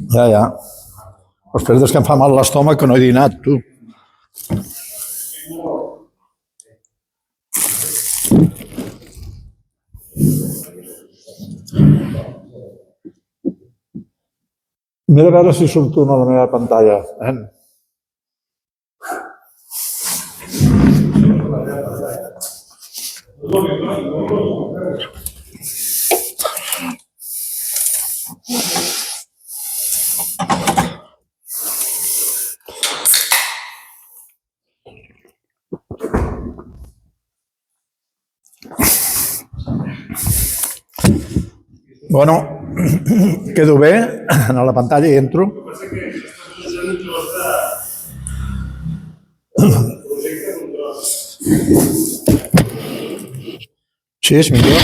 Ja, ja. Després és que em fa mal l'estómac que no he dinat, tu. Mira a veure si surto a la meva pantalla. Bueno, quedo bé, a la pantalla hi entro. Sí, és millor.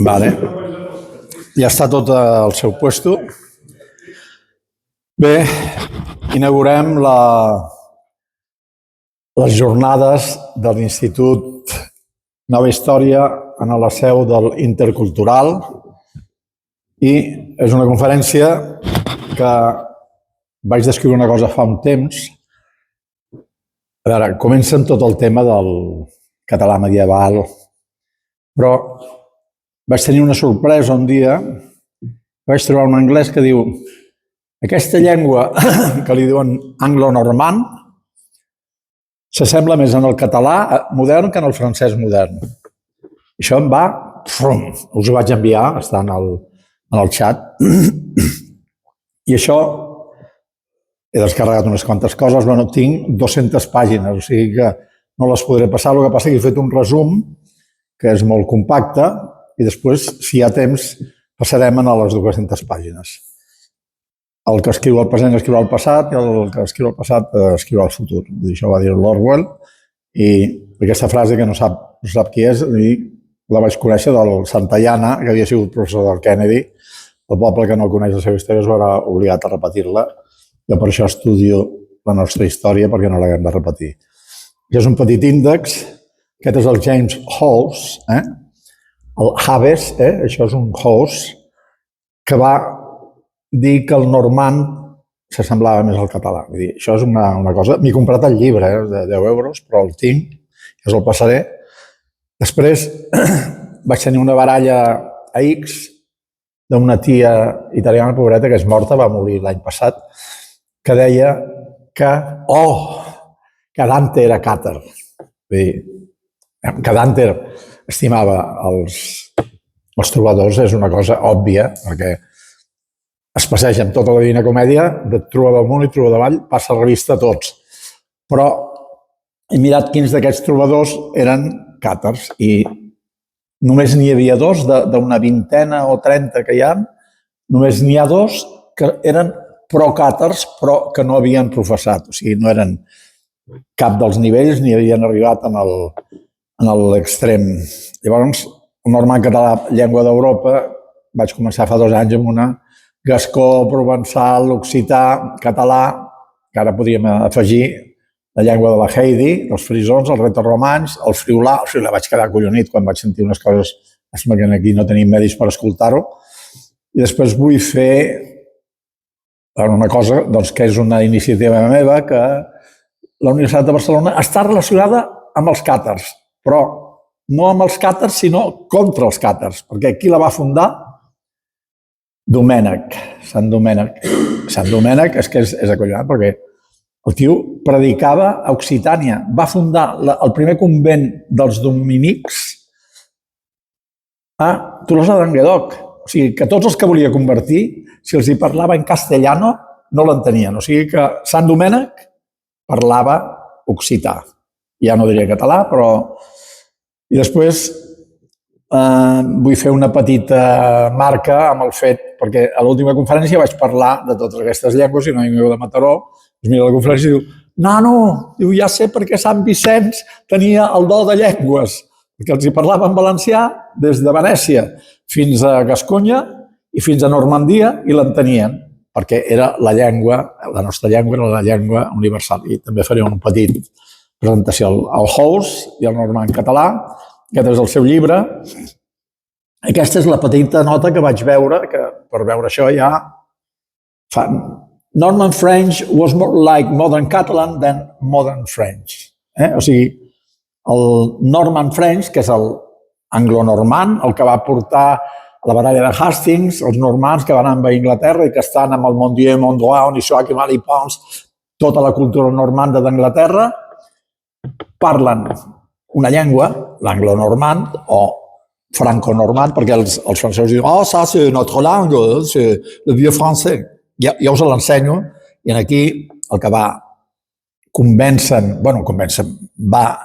Vale. Ja està tot al seu puesto. Bé, inaugurem les jornades de l'Institut Nova Història en la seu del Intercultural i és una conferència que vaig descriure una cosa fa un temps. A veure, comença amb tot el tema del català medieval, però vaig tenir una sorpresa un dia, vaig trobar un anglès que diu aquesta llengua que li diuen anglo-normand s'assembla més en el català modern que en el francès modern. Això em va... Us ho vaig enviar, està en el xat. I això, he descarregat unes quantes coses, bueno, tinc 200 pàgines, o sigui que no les podré passar. El que passa és que he fet un resum que és molt compacte i després, si hi ha temps, passarem a les 200 pàgines. El que escriu el present escriu el passat i el que escriu el passat escriu el futur. Això va dir l'Orwell i aquesta frase que no sap qui és, la vaig conèixer del Santayana, que havia sigut professor del Kennedy. El poble que no coneix la seva història es veurà obligat a repetir-la. Jo per això estudio la nostra història perquè no l'haguem de repetir. Això és un petit índex. Aquest és el James Hawes, el Haves, això és un Hawes, que va dir que el normand s'assemblava més al català. Vull dir, això és una cosa... M'he comprat el llibre, de 10 euros, però el tinc, ja us el passaré. Després vaig tenir una baralla a X d'una tia italiana, pobreta, que és morta, va morir l'any passat, que deia que Dante era càtar. Vull dir, que Dante estimava els trobadors és una cosa òbvia, perquè es passeja amb tota la Divina Comèdia, de trobador amunt i trobador avall, passa revista a tots. Però he mirat quins d'aquests trobadors eren càtars i només n'hi havia dos, d'una vintena o 30 que hi ha, només n'hi ha dos que eren procàtars, però que no havien professat, o sigui, no eren cap dels nivells ni havien arribat en l'extrem. Llavors, el normand català, llengua d'Europa, vaig començar fa 2 anys amb una gascó, provençal, occità, català, que ara podríem afegir la llengua de la Heidi, els frisons, els retoromans, el friulà. El friulà vaig quedar collonit quan vaig sentir unes coses, sembla que aquí no tenim medis per escoltar-ho. I després vull fer una cosa que és una iniciativa meva, que la Universitat de Barcelona està relacionada amb els càtars, però no amb els càtars, sinó contra els càtars, perquè qui la va fundar? Domènec, Sant Domènec. Sant Domènec és que és acollonat, perquè El tio predicava a Occitània. Va fundar el primer convent dels dominics a Tolosa de Llenguadoc. O sigui, que tots els que volia convertir, si els hi parlava en castellano, no l'entenien. O sigui que Sant Domènec parlava occità. Ja no diria català, però... I després vull fer una petita marca amb el fet, perquè a l'última conferència vaig parlar de totes aquestes llengües i un amic meu de Mataró es mira la conferència i diu: «Nano, ja sé per què Sant Vicenç tenia el do de llengües, perquè els hi parlava en valencià des de Venècia fins a Gasconya i fins a Normandia i l'entenien, perquè era la llengua, la nostra llengua era la llengua universal». I també faré una petita presentació al House i al normand català. Aquest és el seu llibre. Aquesta és la petita nota que vaig veure, que per veure això ja... Norman French was more like modern Catalan than modern French. O sigui, el Norman French, que és el anglo-normand, el que va portar a la baralla de Hastings, els normands que van anar a Anglaterra i que estan amb el Mon Dieu, Mon Droit, Nissoa, Kimali, Pons, tota la cultura normanda d'Anglaterra, parlen una llengua, l'anglo-normand o franco-normand, perquè els francesos diuen «Oh, ça, c'est notre langue, c'est le vieux français». Ja us l'ensenyo, i aquí el que va va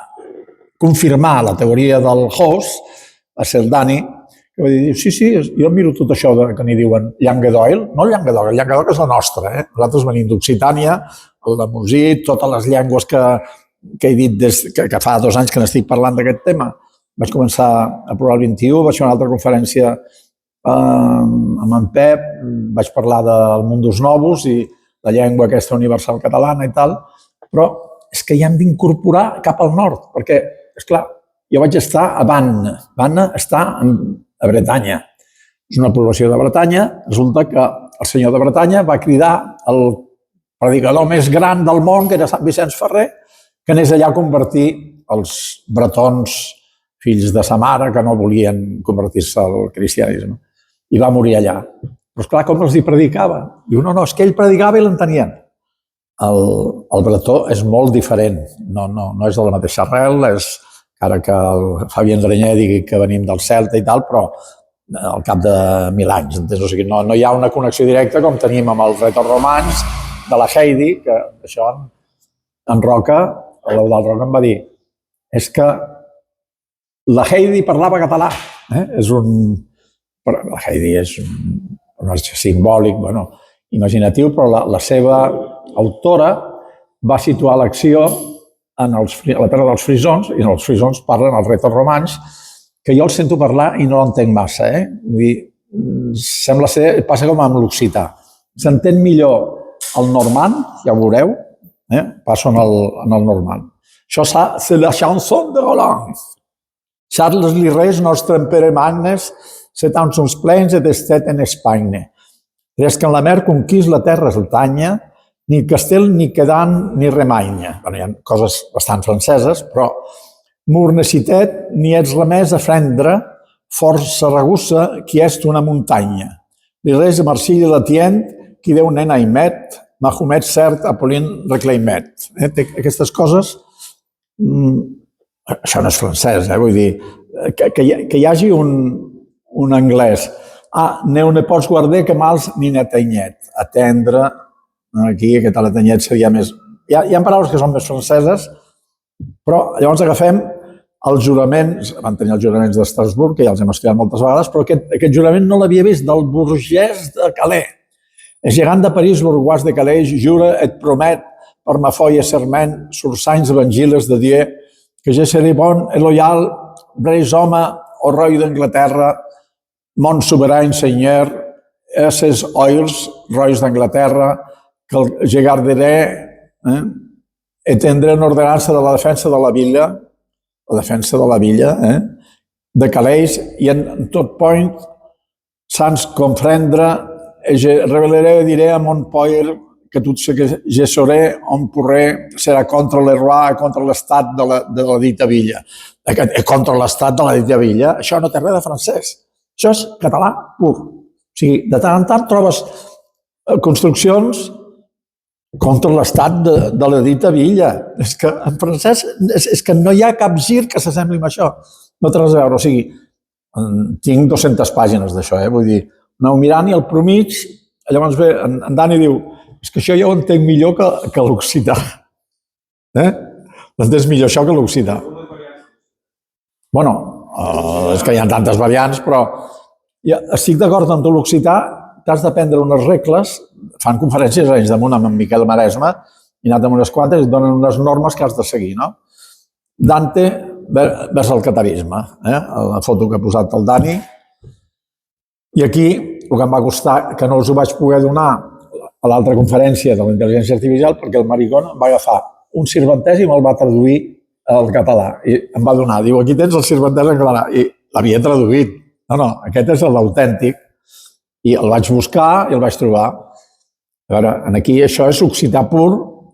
confirmar la teoria del Hoss, va ser el Dani, que va dir, sí, jo miro tot això que n'hi diuen Llenguadoc, no el Llenguadoc és la nostra, nosaltres venim d'Occitània, el de Musit, totes les llengües que he dit que fa 2 anys que n'estic parlant d'aquest tema. Vaig començar a provar el 21, vaig fer una altra conferència amb en Pep, vaig parlar del Mundus Novus i la llengua aquesta universal catalana i tal, però és que hi hem d'incorporar cap al nord, perquè, esclar, jo vaig estar a Vannes. Vannes està a Bretanya. És una població de Bretanya. Resulta que el senyor de Bretanya va cridar el predicador més gran del món, que era Sant Vicenç Ferrer, que anés allà a convertir els bretons, fills de sa mare, que no volien convertir-se al cristianisme. I va morir allà. Però, esclar, com els hi predicava? Diu, no, és que ell predicava i l'entenien. El bretó és molt diferent. No és de la mateixa arrel, encara que el Fabien Drenyer digui que venim del celta i tal, però al cap de 1000 anys. O sigui, no hi ha una connexió directa com tenim amb els retoromans de la Heidi, que això en Roca, l'Eudald Roca em va dir, és que la Heidi parlava català. La Heidi és un arxiu simbòlic, imaginatiu, però la seva autora va situar l'acció a la terra dels frisons, i en els frisons parlen els retoromans, que jo els sento parlar i no l'entenc massa. Vull dir, sembla ser, passa com amb l'occità. S'entén millor el normand, ja ho veureu, passo en el normand. Això c'est la chanson de Roland. Charles Lirès, nostre empere magnes, set ans uns plens et estet en Espanya. Des que en la mer conquís la terra esltanya, ni castell ni quedant ni remanya. Hi ha coses bastant franceses, però mur necessitet ni ets remès a frendre, força regussa qui est una muntanya. Lirès de Marsilla la tient, qui deu nen aimet, Mahomet cert Apol·lín reclaimet. Aquestes coses, això no és francès, vull dir, que hi hagi un anglès. Neu ne pots guardar que mals ni netanyet. Atendre, aquí aquest aletanyet seria més... Hi ha paraules que són més franceses, però llavors agafem els juraments, van tenir els juraments d'Estrasburg, que ja els hem estudiat moltes vegades, però aquest jurament no l'havia vist, del burgès de Calais. El gegant de París, l'Uruguàs de Calais, jura et promet per ma foi et serment sur sanys evangiles de Dieu que je seré bon et loyal, breis home o rei d'Anglaterra, mon soberany senyor, esses oils, rois d'Anglaterra, que je gardaré et tindré en ordenança de la defensa de la villa, de Calais, i en tot point, sans comprendre, je revelaré i diré a mon poir que tot ce que je seré, on pourré, serà contra le roi, contra l'estat de la dita villa. Contra l'estat de la dita villa, això no té res de francès. Això és català pur. O sigui, de tant en tant trobes construccions contra l'estat de l'Edita Villa. És que en francès és que no hi ha cap gir que s'assembli a això. No té res a veure. O sigui, tinc 200 pàgines d'això, vull dir, aneu mirant i al promig, llavors ve en Dani diu és que això ja ho entenc millor que l'occità. L'entens millor això que l'occità. Bueno, és que hi ha tantes variants, però estic d'acord amb tu, l'occità t'has d'aprendre unes regles, fan conferències anys damunt amb en Miquel Maresme, i anat amb unes quantes i et donen unes normes que has de seguir, no? Dante vers el catarisme, la foto que ha posat el Dani. I aquí, el que em va costar, que no us ho vaig poder donar a l'altra conferència de la intel·ligència artificial, perquè el Maricón va agafar un sirventès i me'l va traduir al català. I em va donar, diu, aquí tens el sirventès en català. I l'havia traduït. No, aquest és l'autèntic. I el vaig buscar i el vaig trobar. A veure, aquí això és occità pur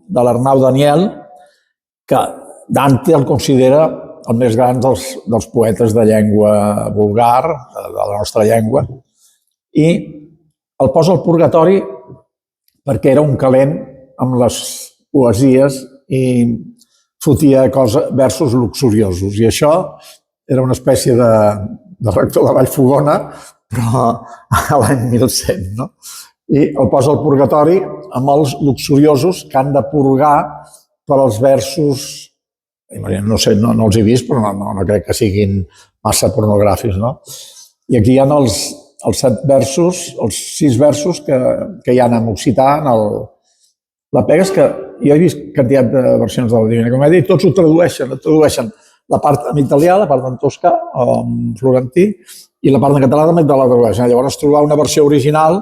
de l'Arnau Daniel, que Dante el considera el més gran dels poetes de llengua vulgar, de la nostra llengua, i el posa al purgatori perquè era un calent amb les poesies i fotia versos luxuriosos. I això era una espècie de rector de Vallfogona, però a l'any 1100, no? I el posa al purgatori amb els luxuriosos que han de purgar per als versos, no sé, no els he vist, però no crec que siguin massa pornogràfics, no? I aquí hi ha els 7 versos, els 6 versos que hi ha en occità. La pega és que jo he vist quantitat de versions de la Divina Comèdia i tots ho tradueixen la part en italià, la part en toscà o en florentí, i la part en català també te la tradueixen. Llavors trobar una versió original,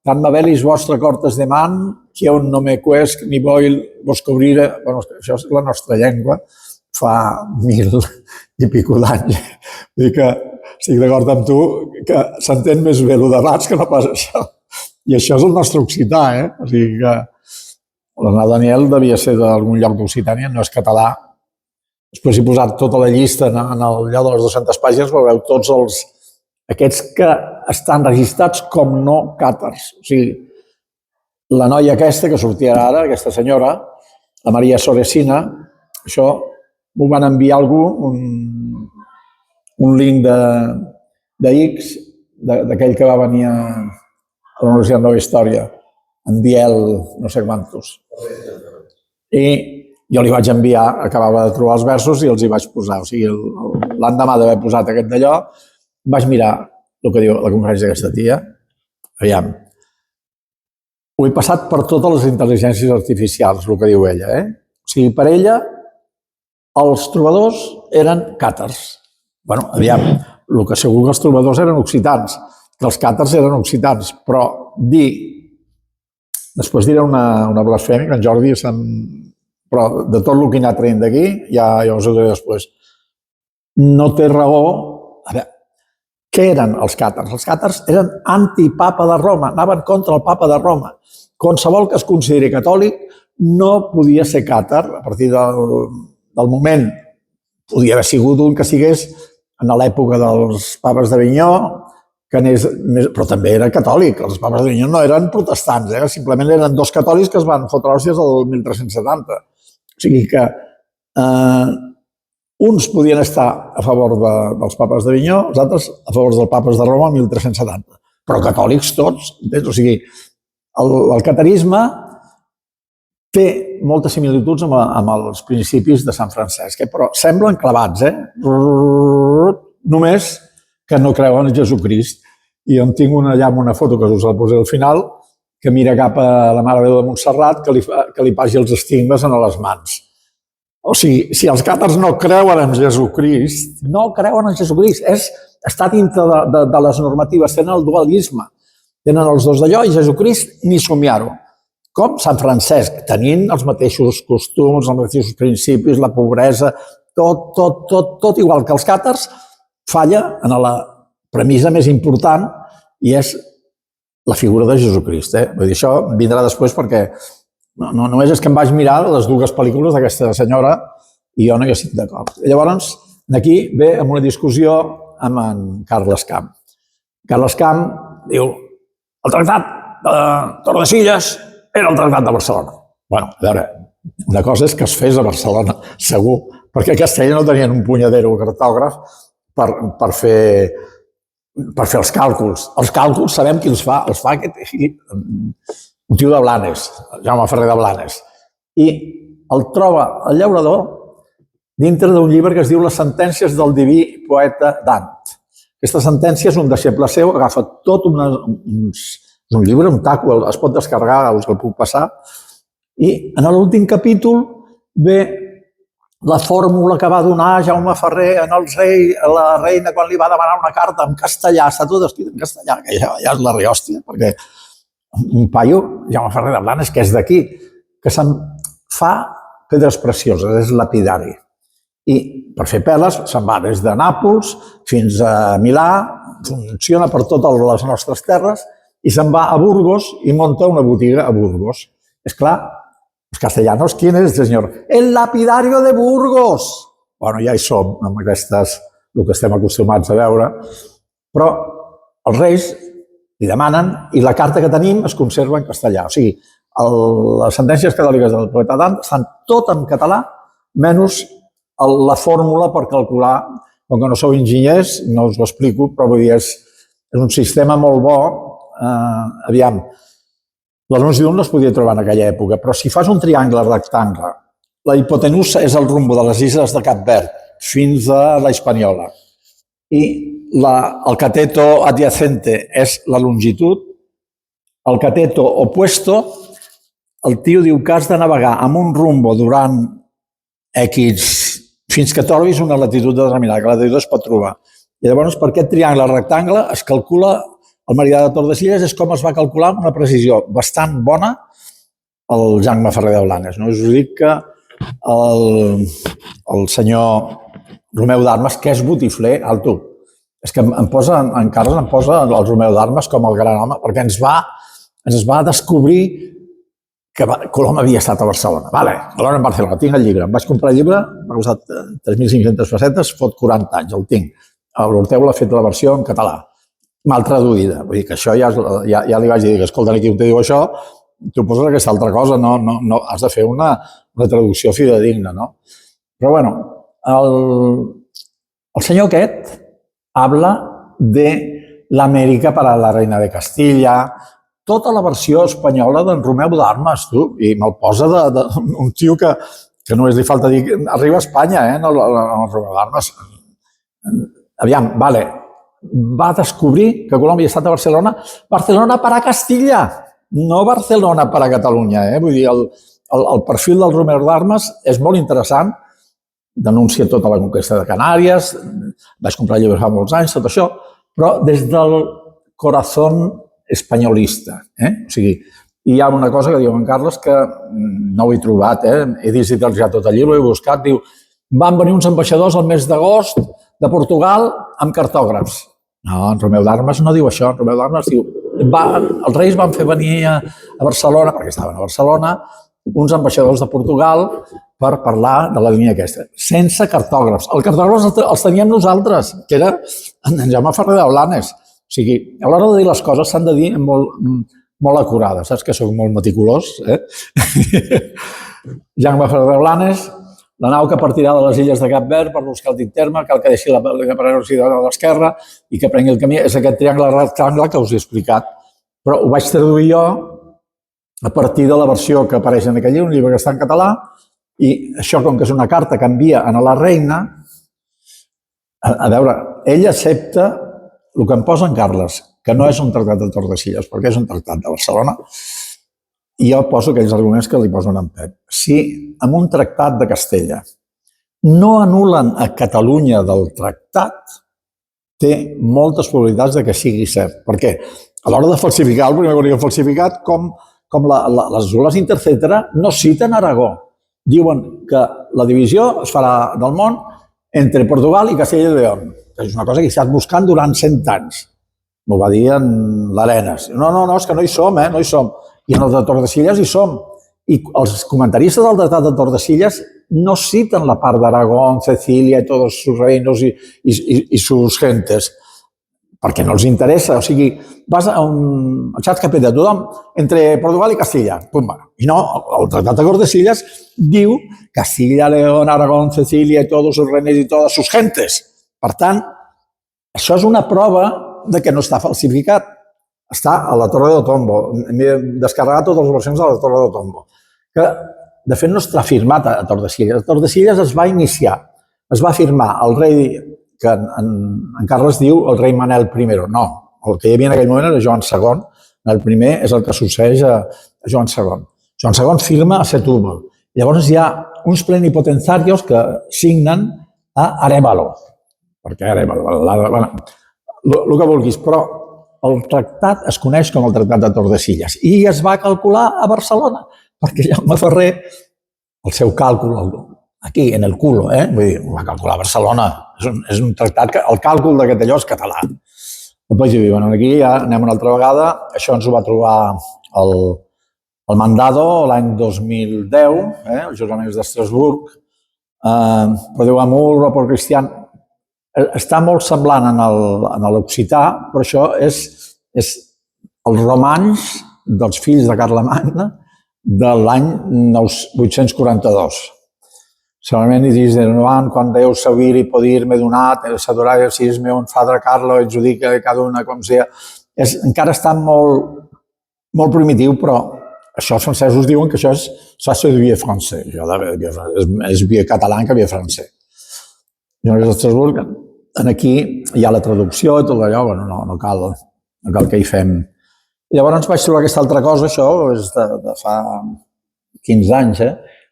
tant m'avelis vostre cortes de man, que on no me cuesc ni vull vos cobrire. Bueno, això és la nostra llengua, fa 1000 i pico d'anys. Vull dir que estic d'acord amb tu que s'entén més bé el d'abans que no pas això. I això és el nostre occità, O sigui que l'Arnau Daniel devia ser d'algun lloc d'Occitània, no és català. Després he posat tota la llista en el lloc de les 200 pàgines, veureu tots aquests que estan registrats com no càtars. O sigui, la noia aquesta que sortia ara, aquesta senyora, la Maria Soresina, això m'ho van enviar algú, un link de X, d'aquell que va venir a la Universitat Nova Història, en Biel, no sé quantos. I jo li vaig enviar, acabava de trobar els versos i els hi vaig posar. O sigui, l'endemà d'haver posat aquest d'allò, vaig mirar el que diu la conferència d'aquesta tia. Aviam. Ho he passat per totes les intel·ligències artificials, el que diu ella. O sigui, per ella, els trobadors eren càtars. Bé, aviam, el que segur que els trobadors eren occitans, que els càtars eren occitans, però després diré una blasfèmia, que en Jordi però de tot el que he anat traient d'aquí, ja us ho diré després. No té raó. A veure, què eren els càtars? Els càtars eren antipapa de Roma, anaven contra el papa de Roma. Qualsevol que es consideri catòlic no podia ser càtar. A partir del moment podia haver sigut un que sigués en l'època dels papes d'Avinyó, però també era catòlic. Els papes d'Avinyó no eren protestants, simplement eren 2 catòlics que es van fotre hòsties el 1370. O sigui que uns podien estar a favor dels papes d'Avinyó, els altres a favor dels papes de Roma el 1370. Però catòlics tots. O sigui, el catarisme té moltes similituds amb els principis de Sant Francesc, però semblen clavats, només que no creuen en Jesucrist. I en tinc allà amb una foto que us la posaré al final, que mira cap a la Mare de Déu de Montserrat, que li passi els estigmes a les mans. O sigui, si els càtars no creuen en Jesucrist, està dintre de les normatives, tenen el dualisme, tenen els dos d'allò, i Jesucrist ni somiar-ho. Com Sant Francesc, tenint els mateixos costums, els mateixos principis, la pobresa, tot igual que els càtars, falla en la premissa més important i és la figura de Jesucrist. Vull dir, això vindrà després perquè no només és que em vaig mirar les 2 pel·lícules d'aquesta senyora i jo no hi estic d'acord. Llavors, aquí ve amb una discussió amb en Carles Camp. Carles Camp diu el tractat de Tordesillas era el tractat de Barcelona. Bueno, a veure, una cosa és que es fes a Barcelona, segur, perquè a Castella no tenien un punyadero cartògraf per fer els càlculs. Els càlculs sabem qui els fa un tio de Blanes, Jaume Ferrer de Blanes. I el troba el llaurador dintre d'un llibre que es diu Les sentències del diví poeta Dant. Aquesta sentència és un deixeble seu, agafa tot un llibre, un taco, es pot descarregar, us el puc passar, i en l'últim capítol ve la fórmula que va donar Jaume Ferrer a la reina quan li va demanar una carta en castellà, està tot escrit en castellà, que ja és la rehòstia, perquè un paio, Jaume Ferrer de Blanes, que és d'aquí, que se'n fa pedres precioses, és lapidari. I per fer peles se'n va des de Nàpols fins a Milà, funciona per totes les nostres terres, i se'n va a Burgos i munta una botiga a Burgos. És clar, els castellanos, ¿quién es este señor? El lapidario de Burgos. Bueno, ja hi som, amb aquestes, el que estem acostumats a veure, però els reis li demanen i la carta que tenim es conserva en castellà. O sigui, les sentències catòliques del poeta Dant estan tot en català, menys la fórmula per calcular, com que no sou enginyers, no us ho explico, però vull dir, és un sistema molt bo. Aviam, la longitud no es podia trobar en aquella època, però si fas un triangle rectangle, la hipotenusa és el rumbo de les illes de Cap Verd fins a la Hispaniola i el cateto adyacente és la longitud, el cateto opuesto, el tio diu que has de navegar amb un rumbo durant X fins que trobis una latitud determinada, que la latitud es pot trobar. I llavors, per aquest triangle rectangle es calcula el meridià de Tordesillas, és com es va calcular amb una precisió bastant bona el Jaume Ferrer de Blanes. Us dic que el senyor Romeu d'Armes, que és botifler, alto, és que en Carles em posa el Romeu d'Armes com el gran home, perquè ens va descobrir que Colom havia estat a Barcelona. Vale, alhora en Barcelona, tinc el llibre. Em vaig comprar el llibre, m'ha costat 3.500 pessetes, fot 40 anys, el tinc. L'Orteu l'ha fet la versió en català, mal traduïda. Vull dir que això ja li vaig dir que, escolta, aquí on te diu això, tu poses aquesta altra cosa, no has de fer una traducció fidedigna, no? Però, bueno, el senyor aquest habla de l'Amèrica per a la reina de Castilla, tota la versió espanyola d'en Romeu d'Armes, tu, i me'l posa d'un tio que només li falta dir arriba a Espanya, el Romeu d'Armes. Aviam, vale, va descobrir que Colom havia estat a Barcelona, Barcelona per a Castilla, no Barcelona per a Catalunya. Vull dir, el perfil del Romeu d'Armes és molt interessant, denuncia tota la conquesta de Canàries, vaig comprar llibres fa molts anys, tot això, però des del corazón espanyolista. O sigui, hi ha una cosa que diu en Carles que no ho he trobat, he digitalitzat tot el llibre, ho he buscat, diu, van venir uns ambaixadors al mes d'agost de Portugal amb cartògrafs. No, en Romeu d'Armes no diu això, en Romeu d'Armes diu, els reis van fer venir a Barcelona, perquè estaven a Barcelona, uns ambaixadors de Portugal per parlar de la línia aquesta, sense cartògrafs. Els cartògrafs els teníem nosaltres, que era en Jaume Ferrer de Blanes. O sigui, a l'hora de dir les coses s'han de dir molt acurades. Saps que soc molt meticulós? Jaume Ferrer de Blanes, la nau que partirà de les illes de Cap Verd per buscar el dit terme, cal que deixi la velocitat a l'esquerra i que prengui el camí. És aquest triangle rectangle que us he explicat. Però ho vaig traduir jo a partir de la versió que apareix en aquell llibre, un llibre que està en català, i això, com que és una carta que envia a la reina, a veure, ell accepta el que em posa en Carles, que no és un tractat de Tordesillas, perquè és un tractat de Barcelona, i jo poso aquells arguments que li posen en Pep. Si en un tractat de Castella no anulen a Catalunya del tractat, té moltes probabilitats de que sigui cert. Per què? A l'hora de falsificar, el primer que hauria falsificat, com les Ules Intercetera no citen Aragó. Diuen que la divisió es farà del món entre Portugal i Castella i León. És una cosa que he estat buscant durant 100 anys. M'ho va dir en l'Arenas. No, és que no hi som, no hi som. I en el de Tordesillas hi som. I els comentaristes del Tractat de Tordesillas no citen la part d'Aragón, Cecilia i tots sus reinos i sus gentes. perquè no els interessa. O sigui, vas a un xat capella, tothom, entre Portugal i Castilla, pumba. I no, el Tractat de Tordesillas diu Castilla, León, Aragón, Sicilia y todos sus reinos y todas sus gentes. Per tant, això és una prova de que no està falsificat. Està a la Torre de Tombo. M'he descarregat totes les versions de la Torre de Tombo. Que, de fet, no està firmat a Tordesillas. A Tordesillas es va iniciar, es va firmar el rei, que en Carles diu el rei Manel I. No, el que hi havia en aquell moment era Joan II. El primer és el que succeeix a Joan II. Joan II firma a Setúbal. Llavors hi ha uns plenipotenciarios que signen a Arévalo. Perquè Arévalo, el que vulguis, però el tractat es coneix com el Tractat de Tordesillas i es va calcular a Barcelona, perquè Jaume Ferrer, el seu càlcul, aquí, en el culo, vull dir, ho va calcular a Barcelona. És un tractat que el càlcul d'aquest allò és català. Aquí ja anem una altra vegada. Això ens ho va trobar el Mandado l'any 2010, els juraments d'Estrasburg. Però diu Amur, Rapor Cristian. Està molt semblant en l'occità, però això és els romanç dels fills de Carlemany de l'any 842. Solament hi dius, quan Déu sabir i podir-me donat, s'adorar el cisme, un padre Carlo, et judica cada una com sigui. Encara està molt primitiu, però això els francesos diuen que això és ça c'est du vieux français. És vieux català que vieux français. Llavors, a Estrasburg, aquí hi ha la traducció i tot allò, no cal que hi fem. I llavors vaig trobar aquesta altra cosa, això és de fa 15 anys,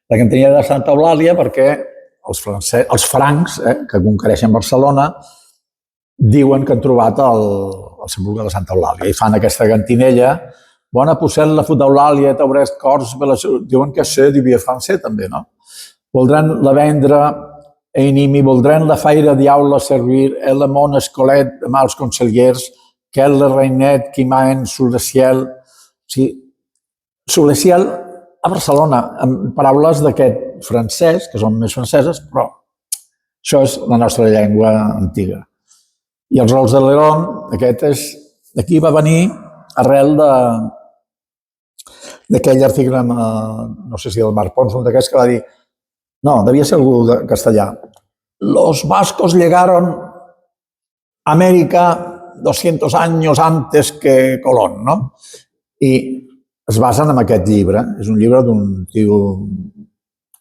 la cantonera de Santa Eulàlia, perquè els francs, que conquereixen Barcelona, diuen que han trobat el sepulcre de Santa Eulàlia i fan aquesta cantinella. Bona possèl la fut d'Eulàlia, t'hauràs cors, diuen que és du vieux français també, no? Voldran la vendre Einimi, voldran la faire diaula servir, el món escolet de mals consellers, que el reinet qui maen sous le ciel. O sigui, sous le ciel a Barcelona, amb paraules d'aquest francès, que són més franceses, però això és la nostra llengua antiga. I els rols de Leron, d'aquí va venir arrel d'aquell article, no sé si del Marc Pons, un d'aquests que va dir, no, devia ser algú de castellà. Los vascos llegaron a América 200 años antes que Colón, no? I es basen en aquest llibre. És un llibre d'un tio,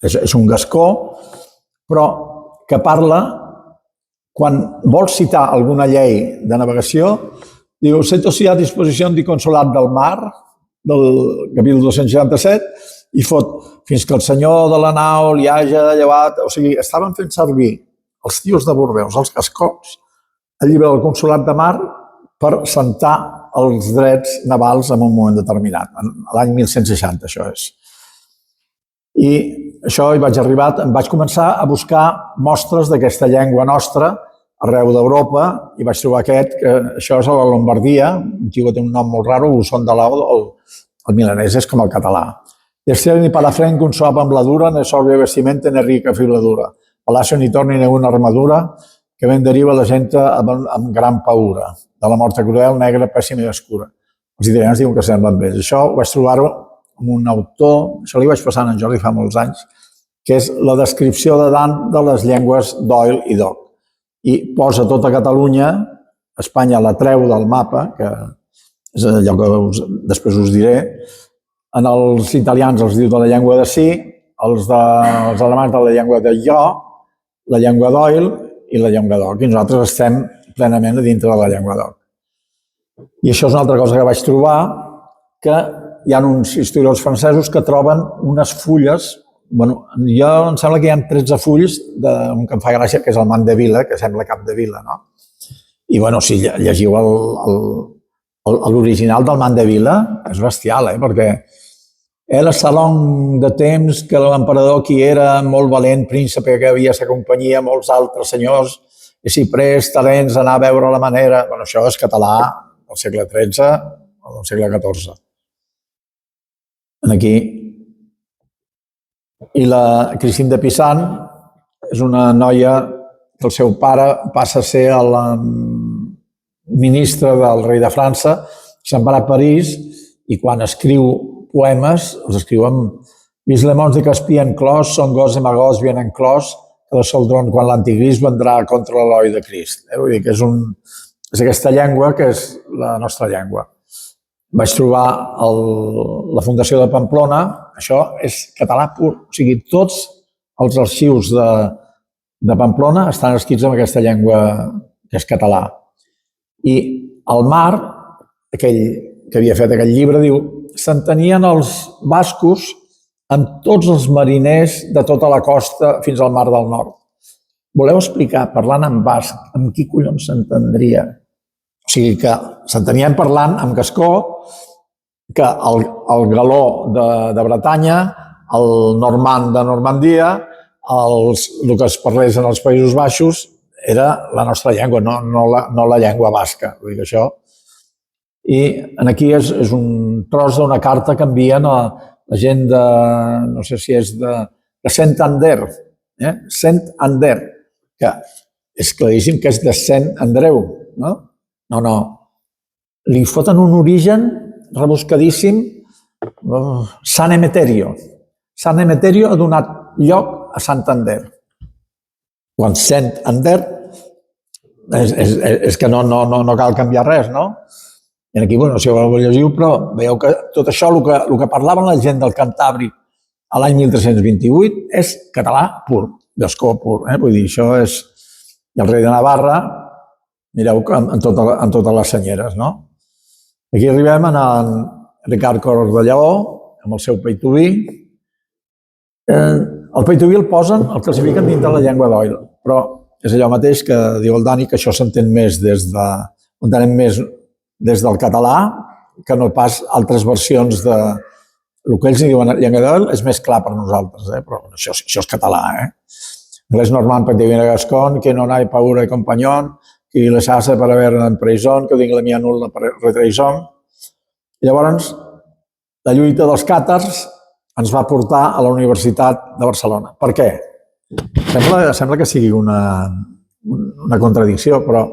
és un gascó, però que parla, quan vol citar alguna llei de navegació, diu, «Sento si a disposició del Consolat del Mar», del capítol 267, i fot fins que el senyor de la nau li hagi llevat... O sigui, estaven fent servir els tios de Bordeus, els cascots, el llibre del Consolat de Mar per sentar els drets navals en un moment determinat. L'any 1160, això és. I això hi vaig arribar, em vaig començar a buscar mostres d'aquesta llengua nostra arreu d'Europa i vaig trobar aquest, que això és a la Lombardia, un tio que té un nom molt raro, Usón de Lao, el milanès és com el català. Descer ni palafrén que un sop amb la dura, ne sobre vestimenta ne rica filadura. Palacio ni torni ni una armadura, que ben deriva la gent amb gran paura. De la mort cruel, negra, pèssima i escura. Els italians diuen que semblen bé. Això ho vaig trobar-ho amb un autor, això li vaig passar a en Jordi fa molts anys, que és la descripció de Dant de les llengües d'Oil i d'Oc. I posa tota Catalunya, Espanya la treu del mapa, que és allò que després us diré. En els italians els diu de la llengua de sí, els alemanys de la llengua de jo, la llengua d'Oil i la llengua d'Oc. I nosaltres estem plenament dintre de la llengua d'Oc. I això és una altra cosa que vaig trobar, que hi ha uns historiadors francesos que troben unes fulles, jo em sembla que hi ha 13 fulls d'un que em fa gràcia, que és el Mandeville, que sembla cap de vila, no? I si llegiu l'original del Mandeville, és bestial, perquè el salón de temps que l'emperador qui era molt valent príncipe que havia s'acompanyia molts altres senyors i si pres talents anar a veure la manera... Això és català del segle XIII o del segle XIV. Aquí. I la Christine de Pisan és una noia que el seu pare passa a ser ministre del rei de França, se'n va a París i quan escriu poemes els escriu amb «Vis les mons de Caspí enclòs, son gos de magòs bien enclòs, que el soldron quan l'anticrist vendrà contra l'heroi de Crist». Vull dir que és aquesta llengua que és la nostra llengua. Vaig trobar la Fundació de Pamplona, això és català pur, o sigui, tots els arxius de Pamplona estan escrits en aquesta llengua que és català. I el Mar, aquell que havia fet aquell llibre, diu s'entenien els bascos amb tots els mariners de tota la costa fins al Mar del Nord. Voleu explicar, parlant en basc, amb qui collons s'entendria? O sigui que s'entenien parlant amb gascó, que el galó de Bretanya, el normand de Normandia, el que es parlés en els Països Baixos, era la nostra llengua, no la llengua basca. Vull dir que això... I aquí és un tros d'una carta que envien a la gent de, no sé si és de Santander, Santander, que és claríssim que és de Sant Andreu, no? No. Li foten un origen rebuscadíssim, Sant Emeterio. Sant Emeterio ha donat lloc a Santander. Quan Santander és que no cal canviar res, no? I aquí, bueno, si ho llegiu, però veieu que tot això, el que parlaven la gent del Cantàbric a l'any 1328 és català pur, gascó pur. Vull dir, això és... I el rei de Navarra, mireu que en totes les senyeres, no? Aquí arribem a en Ricard Cor de Lleó, amb el seu peitoví. El peitoví el classifiquen dintre la llengua d'Oil, però és allò mateix que diu el Dani, que això s'entén més entenem més des del català que no pas altres versions de... El que ells diuen llengua d'Oil és més clar per nosaltres, però això és català. Anglès normand per divina gascon, que no n'hi paura i companyón, que les hace per haver en preison, que dic la mia nulla per retraison. I llavors, la lluita dels càtars ens va portar a la Universitat de Barcelona. Per què? Sembla que sigui una contradicció, però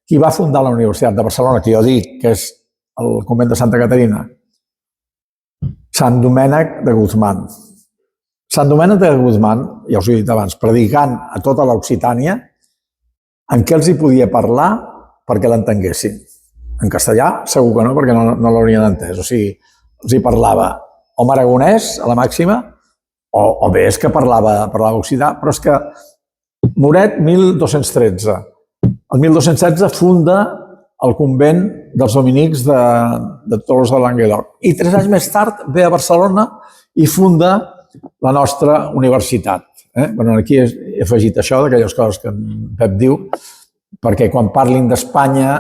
qui va fundar la Universitat de Barcelona, que jo dic que és el convent de Santa Caterina? Sant Domènec de Guzmán. Sant Domènec de Guzmán, ja us ho he dit abans, predicant a tota l'Occitània, en què els hi podia parlar perquè l'entenguessin. En castellà, segur que no, perquè no l'haurien entès. O sigui, els hi parlava o aragonès, a la màxima, o bé és que parlava occità, però és que Moret, 1213. El 1216 funda el convent dels dominics de Toros de Languedoc. I 3 anys més tard ve a Barcelona i funda la nostra universitat. Aquí he afegit això, d'aquelles coses que en Pep diu, perquè quan parlin d'Espanya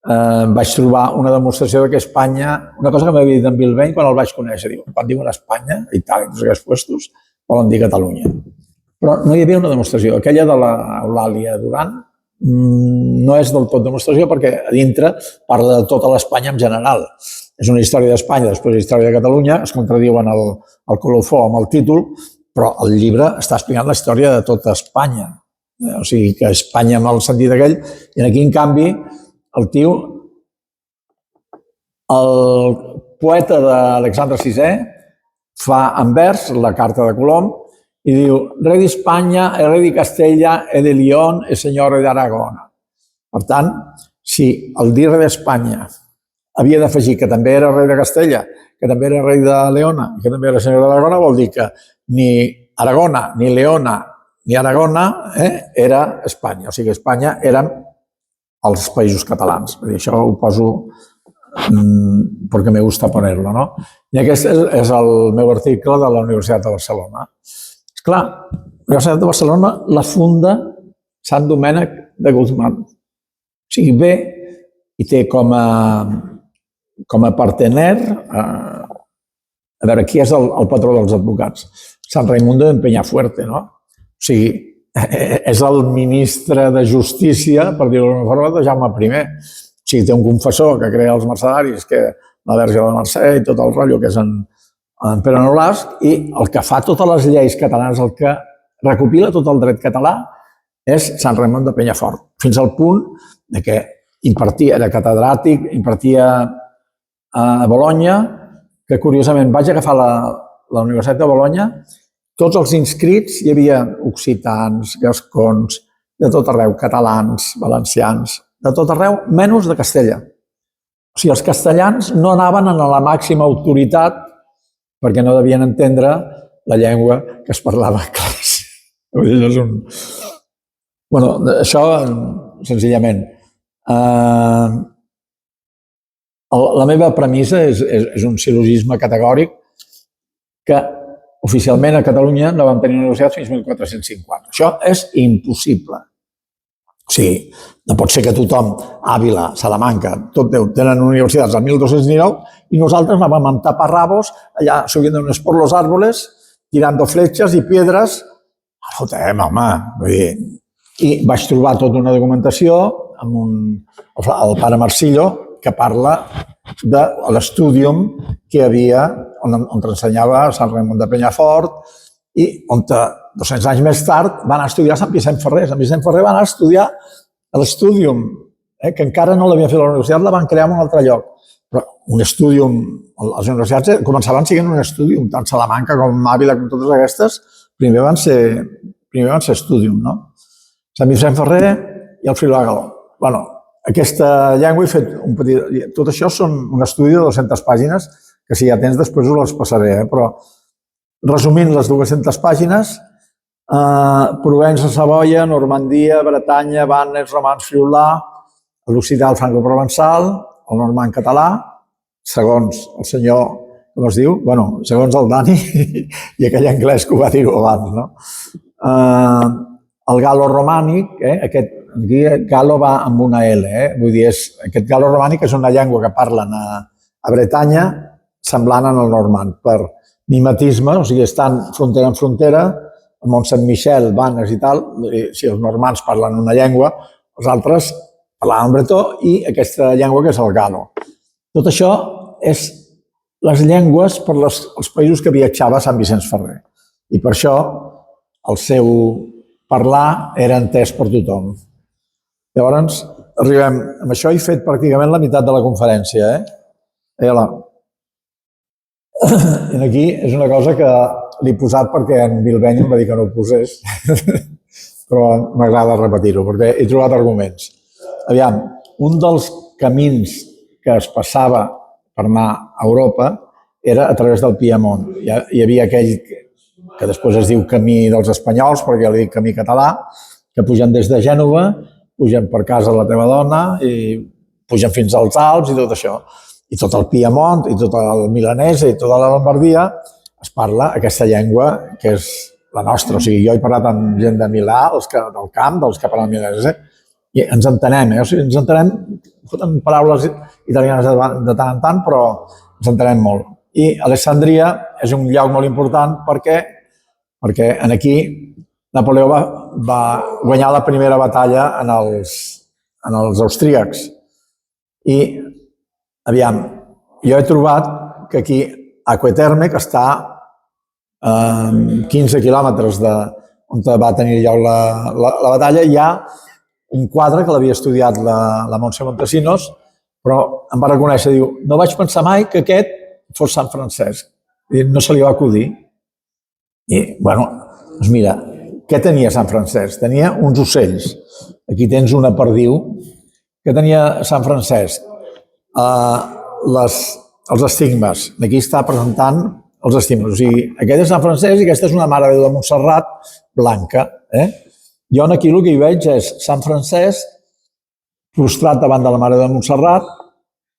vaig trobar una demostració que Espanya, una cosa que m'havia dit en Bilbeny quan el vaig conèixer, diu, quan diuen Espanya, Itàlia, tots aquests puestos, volen dir Catalunya. Però no hi havia una demostració. Aquella de l'Eulàlia Duran no és del tot demostració perquè a dintre parla de tota l'Espanya en general. És una història d'Espanya, després la història de Catalunya, es contradiuen el colofó amb el títol, però el llibre està explicant la història de tota Espanya. O sigui, que Espanya amb el sentit aquell, i aquí, en canvi, el tio, el poeta d'Alexandre VI, fa en vers la carta de Colom i diu, rei d'Espanya, rei de Castella, de León, senyor de Aragona. Per tant, si el dir rei d'Espanya havia d'afegir que també era rei de Castella, que també era rei de Leona, que també era senyor d'Aragona, vol dir que ni Aragona, ni Leona, ni Aragona era Espanya. O sigui, Espanya eren els països catalans. Això ho poso perquè me gusta poner-lo, no? I aquest és el meu article de la Universitat de Barcelona. Esclar, la Universitat de Barcelona la funda Sant Domènec de Guzmán. O sigui, ve i té com a partener, a veure, qui és el patró dels advocats? Sant Raimundo de Peñafuerte, no? O sigui, és el ministre de Justícia, per dir-ho d'una forma, de Jaume I. O sigui, té un confessor que crea els mercedaris, que la Verge de Mercè i tot el rotllo, que és en Pere Nolasc, i el que fa totes les lleis catalanes, el que recopila tot el dret català, és Sant Raimon de Penyafort, fins al punt que impartia, era catedràtic, impartia a Bologna, que curiosament vaig agafar la Universitat de Bologna, tots els inscrits hi havia occitans, gascons, de tot arreu, catalans, valencians, de tot arreu, menys de Castella. O sigui, els castellans no anaven a la màxima autoritat perquè no devien entendre la llengua que es parlava a classe. Bueno, això, senzillament. La meva premissa és un sil·logisme categòric que oficialment a Catalunya no vam tenir universitats fins 1450. Això és impossible. O sigui, no pot ser que tothom, Àvila, Salamanca, tot Déu, tenen universitats al 1219 i nosaltres anàvem amb taparrabos allà subiéndonos por los árboles, tirando flechas i piedras. Escolta'm, home, vull dir... I vaig trobar tota una documentació amb el pare Marsillo que parla de l'estúdium que hi havia on t'ensenyava Sant Raimon de Penyafort i on 200 anys més tard van estudiar a Sant Vicent Ferrer. Sant Vicent Ferrer va anar a estudiar a l'estúdium, que encara no l'havien fet a la universitat, la van crear en un altre lloc. Però un estúdium, les universitats començaven sent un estúdium, tant Salamanca com Àvila, com totes aquestes, primer van ser estúdium, no? Sant Vicent Ferrer i el Filògal. Bueno, aquesta llengua he fet un petit... Tot això són un estudi de 200 pàgines, que si ja tens després us les passaré, però resumint les 200 pàgines, Provença, Savoia, Normandia, Bretanya, Vannes, Romans, Friülà, l'occità, el franco-provençal, el normand català, segons el senyor, com es diu? Bueno, segons el Dani i aquell anglès que ho va dir abans, no? El galo-romànic, aquest galo va amb una L, vull dir, aquest galo-romànic és una llengua que parlen a Bretanya semblant al normand, per mimetisme, o sigui, estan frontera en frontera, el Mont Saint-Michel, Vannes i tal, si els normands parlen una llengua, els altres parlaven bretó i aquesta llengua que és el galo. Tot això és les llengües per als països que viatjava Sant Vicenç Ferrer i per això el seu parlar era entès per tothom. Llavors, arribem, amb això he fet pràcticament la meitat de la conferència, I aquí és una cosa que l'he posat perquè en Bilbeny em va dir que no ho posés, però m'agrada repetir-ho, perquè he trobat arguments. Aviam, un dels camins que es passava per anar a Europa era a través del Piemont. Hi havia aquell que després es diu camí dels espanyols, perquè ja li dic camí català, que pugen des de Gènova, pugen per casa de la teva dona i pugen fins als Alps i tot això. I tot el Piemont, i tot el milanès, i tota la Lombardia, es parla aquesta llengua que és la nostra. O sigui, jo he parlat amb gent de Milà, del camp, dels que parlen milanès, i ens entenem, O sigui, ens entenem, foten paraules italianes de tant en tant, però ens entenem molt. I Alessandria és un lloc molt important perquè aquí Napoleó va guanyar la primera batalla en els austríacs. I, aviam, jo he trobat que aquí Aqueterme, que està a 15 quilòmetres on va tenir lloc la batalla, hi ha un quadre que l'havia estudiat la Montse Montesinos, però em va reconèixer, diu, no vaig pensar mai que aquest fos Sant Francesc. No se li va acudir. I, bueno, doncs mira, què tenia Sant Francesc? Tenia uns ocells. Aquí tens una perdiu. Què tenia Sant Francesc? Els estigmes. Aquí està presentant els estigmes. O sigui, aquest és Sant Francesc i aquesta és una Mare de Déu de Montserrat blanca. Jo aquí el que hi veig és Sant Francesc prostrat davant de la Mare de Montserrat.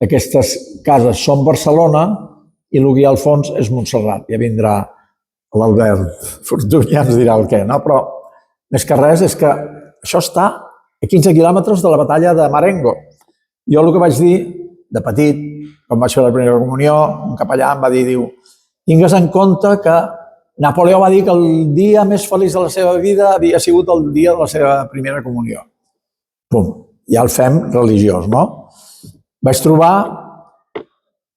Aquestes cases són Barcelona i el que hi ha al fons és Montserrat. Ja vindrà l'Albert Fortuny, ja ens dirà el què, no? Però més que res és que això està a 15 quilòmetres de la batalla de Marengo. Jo el que vaig dir de petit, quan vaig fer la primera comunió, un capellà em va dir, diu, tingues en compte que Napoleó va dir que el dia més feliç de la seva vida havia sigut el dia de la seva primera comunió. Pum, ja el fem religiós, no? Vaig trobar,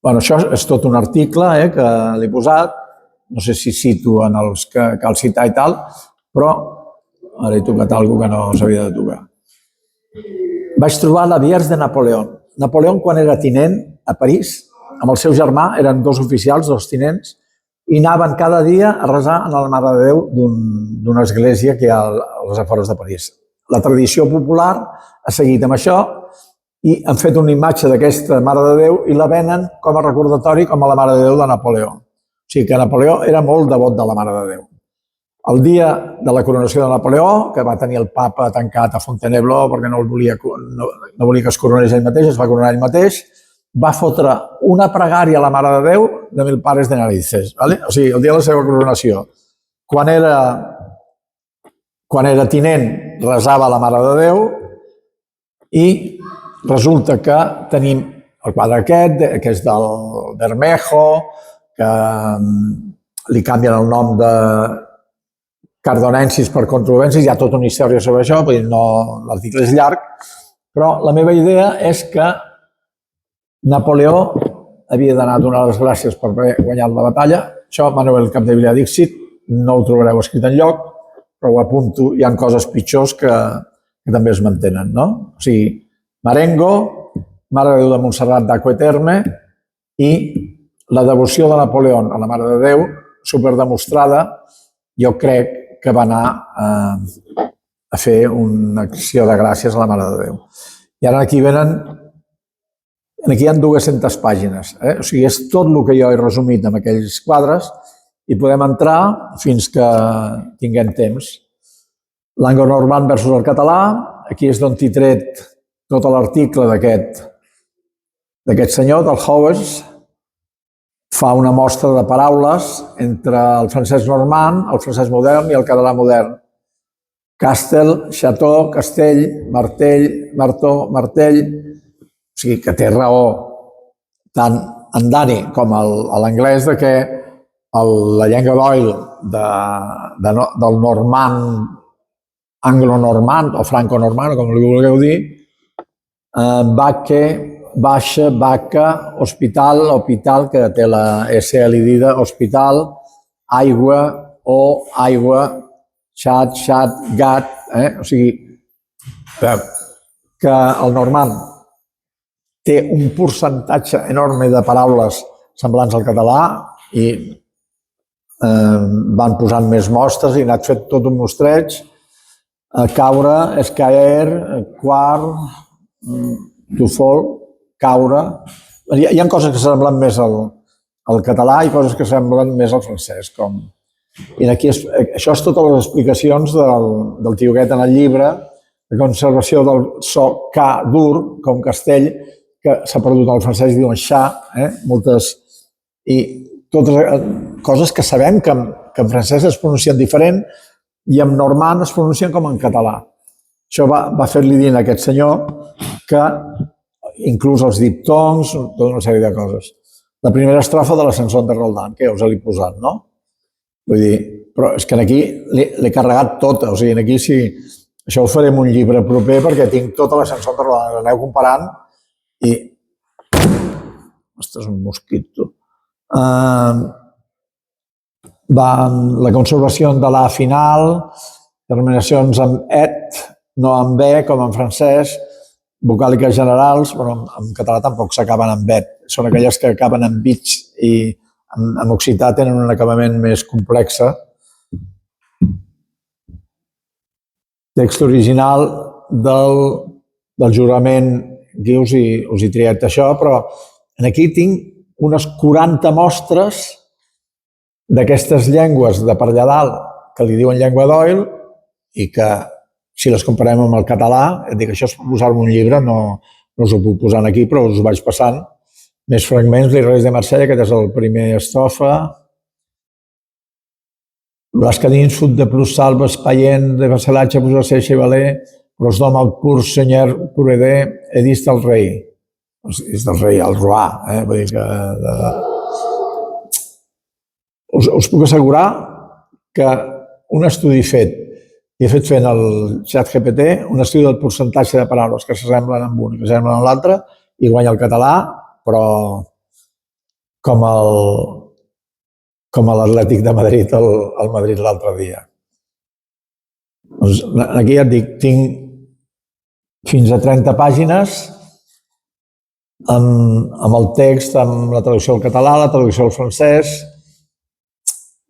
bueno, això és tot un article que l'he posat, no sé si cito en els que cal citar i tal, però ara he tocat alguna cosa que no s'havia de tocar. vaig trobar la Vierge de Napoleón. Napoleón, quan era tinent a París, amb el seu germà, eren dos oficials, dos tinents, i anaven cada dia a resar a la Mare de Déu d'una església que hi ha als afores de París. La tradició popular ha seguit amb això i han fet una imatge d'aquesta Mare de Déu i la venen com a recordatori com a la Mare de Déu de Napoleó. O sigui que Napoleó era molt devot de la Mare de Déu. El dia de la coronació de Napoleó, que va tenir el papa tancat a Fontainebleau perquè no volia que es coronés ell mateix, es va coronar ell mateix, va fotre una pregària a la Mare de Déu de 1000 pares de narices. O sigui, el dia de la seva coronació. Quan era tinent, resava a la Mare de Déu i resulta que tenim el quadre aquest, que és del Bermejo, que li canvien el nom de Cardonensis per Controvensis, hi ha tota una història sobre això, l'article és llarg, però la meva idea és que Napoleó havia d'anar a donar les gràcies per haver guanyat la batalla. Això, Manuel Capdevila Dixit, no ho trobareu escrit enlloc, però ho apunto, hi ha coses pitjors que també es mantenen, no? O sigui, Marengo, Mare de Déu de Montserrat d'Aqueterme i la devoció de Napoleó a la Mare de Déu, superdemostrada, jo crec que va anar a fer una acció de gràcies a la Mare de Déu. I ara aquí hi ha 200 pàgines. O sigui, és tot el que jo he resumit en aquells quadres i podem entrar fins que tinguem temps. L'anglonormand versus el català, aquí és d'on t'he tret tot l'article d'aquest senyor, del Howes, fa una mostra de paraules entre el francès normand, el francès modern i el català modern. Castel, chateau, castell, martell, martó, martell. O sigui, que té raó tant en Dani com a l'anglès que la llengua d'oil del normand, anglo-normand o franco-normand, com li vulgueu dir, baixa, vaca, hospital, que té la SL dida, hospital, aigua, aigua, xat, gat, o sigui, que el normand té un percentatge enorme de paraules semblants al català i van posant més mostres i han anat fet tot un mostreig. Caure, escaer, quart, to fall, caure. Hi ha coses que semblen més al català i coses que semblen més al francès. I aquí això és totes les explicacions del tioguet en el llibre, de conservació del so K dur, com castell, que s'ha perdut al francès, diuen xa, moltes, i totes coses que sabem que en francès es pronuncien diferent i en normand es pronuncien com en català. Això va fer-li dir a aquest senyor que inclús els diptongs, tota una sèrie de coses. La primera estrofa de la Chanson de Roldan, que ja us l'he posat, no? Vull dir, però és que aquí l'he carregat tota, o sigui, aquí sí, això ho farem un llibre proper perquè tinc tota la Chanson de Roldan, l'aneu comparant i... Ostres, un mosquito. La conservació de la final, terminacions amb et, no amb be, com en francès, vocàliques generals, però en català tampoc s'acaben amb et, són aquelles que acaben amb bits i en occità tenen un acabament més complex. Text original del jurament, aquí us he triat això, però aquí tinc unes 40 mostres d'aquestes llengües de per allà dalt que li diuen llengua d'oil i que si les comparem amb el català, dic, això és posar-me un llibre, no us ho puc posar aquí, però us ho vaig passant. Més fragments, Les Reis de Marsella, aquest és el primer estrofa. Blascadins, fut de plus salves, païen, de vassalatge, posar-se chevaler, pros d'home al pur senyor puredé, edís del rei. És del rei, el roi, vull dir que... Us puc assegurar que un estudi fet, i he fet fent el ChatGPT, un estudi del percentatge de paraules que s'assemblen amb un i que s'assemblen amb l'altre, i guanya el català, però com l'Atlètic de Madrid al Madrid l'altre dia. Aquí ja et dic, tinc fins a 30 pàgines amb el text, amb la traducció al català, la traducció al francès.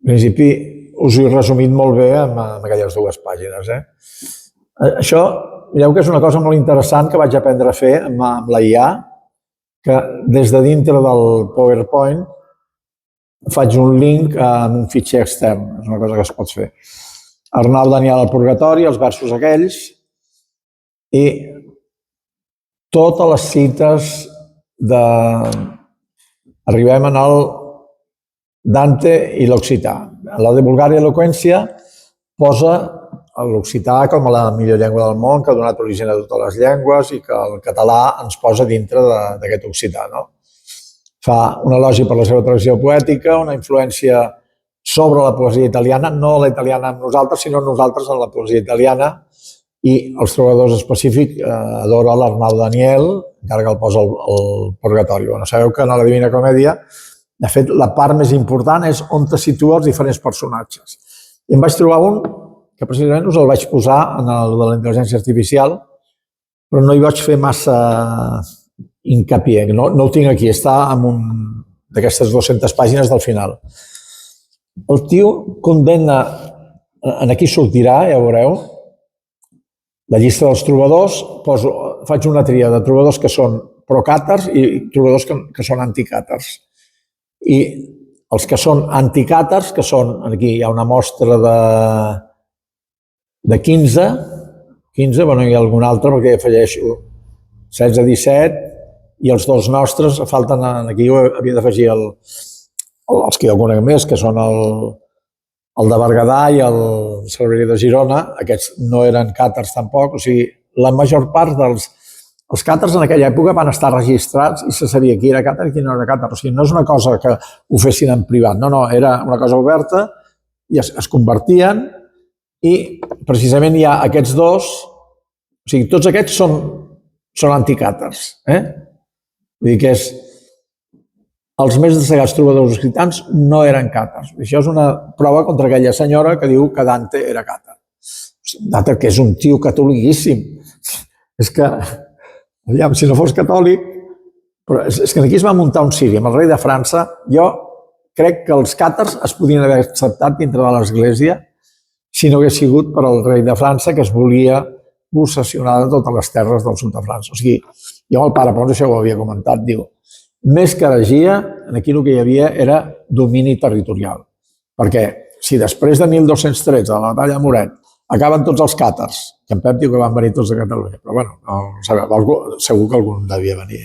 En principi, us ho he resumit molt bé amb aquelles 2 pàgines. Això, mireu que és una cosa molt interessant que vaig aprendre a fer amb la IA, que des de dintre del PowerPoint faig un link en un fitxer extern. És una cosa que es pot fer. Arnau Daniel al Purgatori, els versos aquells, i totes les cites arribem al Dante i l'occità. La de Vulgària Eloqüència posa l'occità com a la millor llengua del món, que ha donat origen a totes les llengües i que el català ens posa dintre d'aquest occità. Fa un elogi per la seva tradició poètica, una influència sobre la poesia italiana, no la italiana amb nosaltres, sinó nosaltres en la poesia italiana, i els trobadors específics adora l'Arnau Daniel, encara que el posa al Purgatori. Sabeu que en la Divina Comèdia, de fet, la part més important és on te situa els diferents personatges. I em vaig trobar un que precisament us el vaig posar en el de la intel·ligència artificial, però no hi vaig fer massa hincapié, no ho tinc aquí, està en un d'aquestes 200 pàgines del final. El tio condemna, aquí sortirà, ja veureu, la llista dels trobadors, faig una tria de trobadors que són procàtars i trobadors que són anticàtars. I els que són anticàtars, que són, aquí hi ha una mostra de 15, bueno, hi ha algun altre perquè afegeixo 16, 17, i els 2 nostres, falten, aquí jo havia d'afegir els que jo conec més, que són el de Berguedà i el Cervelló de Girona. Aquests no eren càtars tampoc, o sigui, la major part dels càtars en aquella època van estar registrats i se sabia qui era càtar i qui no era càtar. O sigui, no és una cosa que ho fessin en privat, no, era una cosa oberta i es convertien, i precisament hi ha aquests 2, o sigui, tots aquests són anticàtars. Vull dir que els més destacats trobadors occitans no eren càtars. Això és una prova contra aquella senyora que diu que Dante era càtar. Dante, que és un tio catoliquíssim. És que, aviam, si no fos catòlic, però és que aquí es va muntar un ciri amb el rei de França. Jo crec que els càtars es podien haver acceptat dintre de l'Església si no hagués sigut per al rei de França, que es volia possessionar de totes les terres del sud de França. O sigui, jo amb el pare Pons això ho havia comentat, diu, més que heregia, aquí el que hi havia era domini territorial. Perquè si després de 1213, de la batalla de Moret, acaben tots els càtars, que en Pep diu que van venir tots de Catalunya, però bueno, no sabeu, segur que algun devia venir.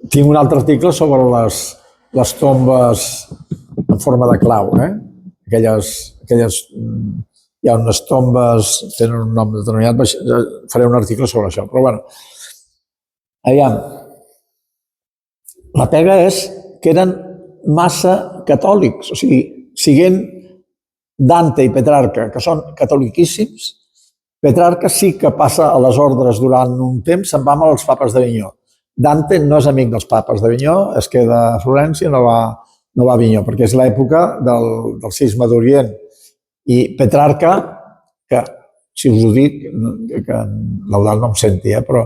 Tinc un altre article sobre les tombes en forma de clau. Hi ha unes tombes, tenen un nom determinat, faré un article sobre això, però bueno, aviam, la pega és que eren massa catòlics, o sigui, siguent Dante i Petrarca, que són catoliquíssims, Petrarca sí que passa a les ordres durant un temps, se'n va amb els papes d'Avinyó. Dante no és amic dels papes d'Avinyó, es queda a Florència, no va a Avinyó, perquè és l'època del cisma d'Orient. I Petrarca, que si us ho dic, que l'Eudald no em senti, però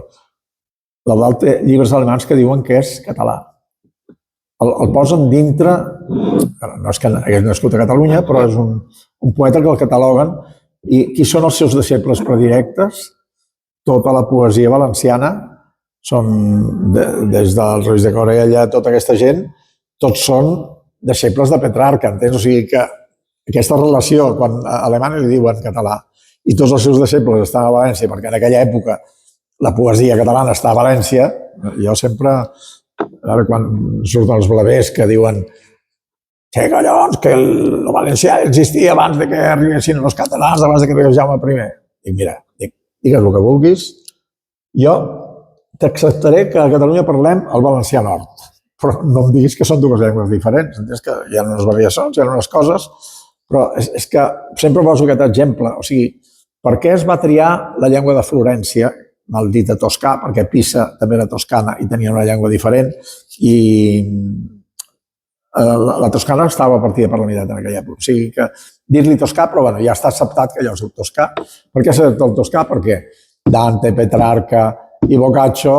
l'Eudald té llibres alemans que diuen que és català. El posen dintre, no és que hagués nascut a Catalunya, però és un poeta que el cataloguen. I qui són els seus deixebles predilectes? Tota la poesia valenciana, són des dels Reis de Corella, tota aquesta gent, tots són deixebles de Petrarca, entens? O sigui que aquesta relació, quan a Alemanya li diuen català i tots els seus deixebles estan a València, perquè en aquella època la poesia catalana està a València, jo sempre, ara quan surten els blavers que diuen que collons, que el valencià existia abans que arribessin els catalans, abans que arribés Jaume I. Dic, mira, digues el que vulguis, jo t'acceptaré que a Catalunya parlem el valencià nord, però no em diguis que són dues llengües diferents, entens que hi ha unes variacions, hi ha unes coses, però és que sempre poso aquest exemple, o sigui, per què es va triar la llengua de Florència, maldita toscà, perquè Pisa també era toscana i tenia una llengua diferent, i la toscana estava partida per la meitat en aquella època. O sigui que dir-li toscà, però bueno, ja està acceptat que allò és el toscà. Per què s'ha dit el toscà? Perquè Dante, Petrarca i Boccaccio,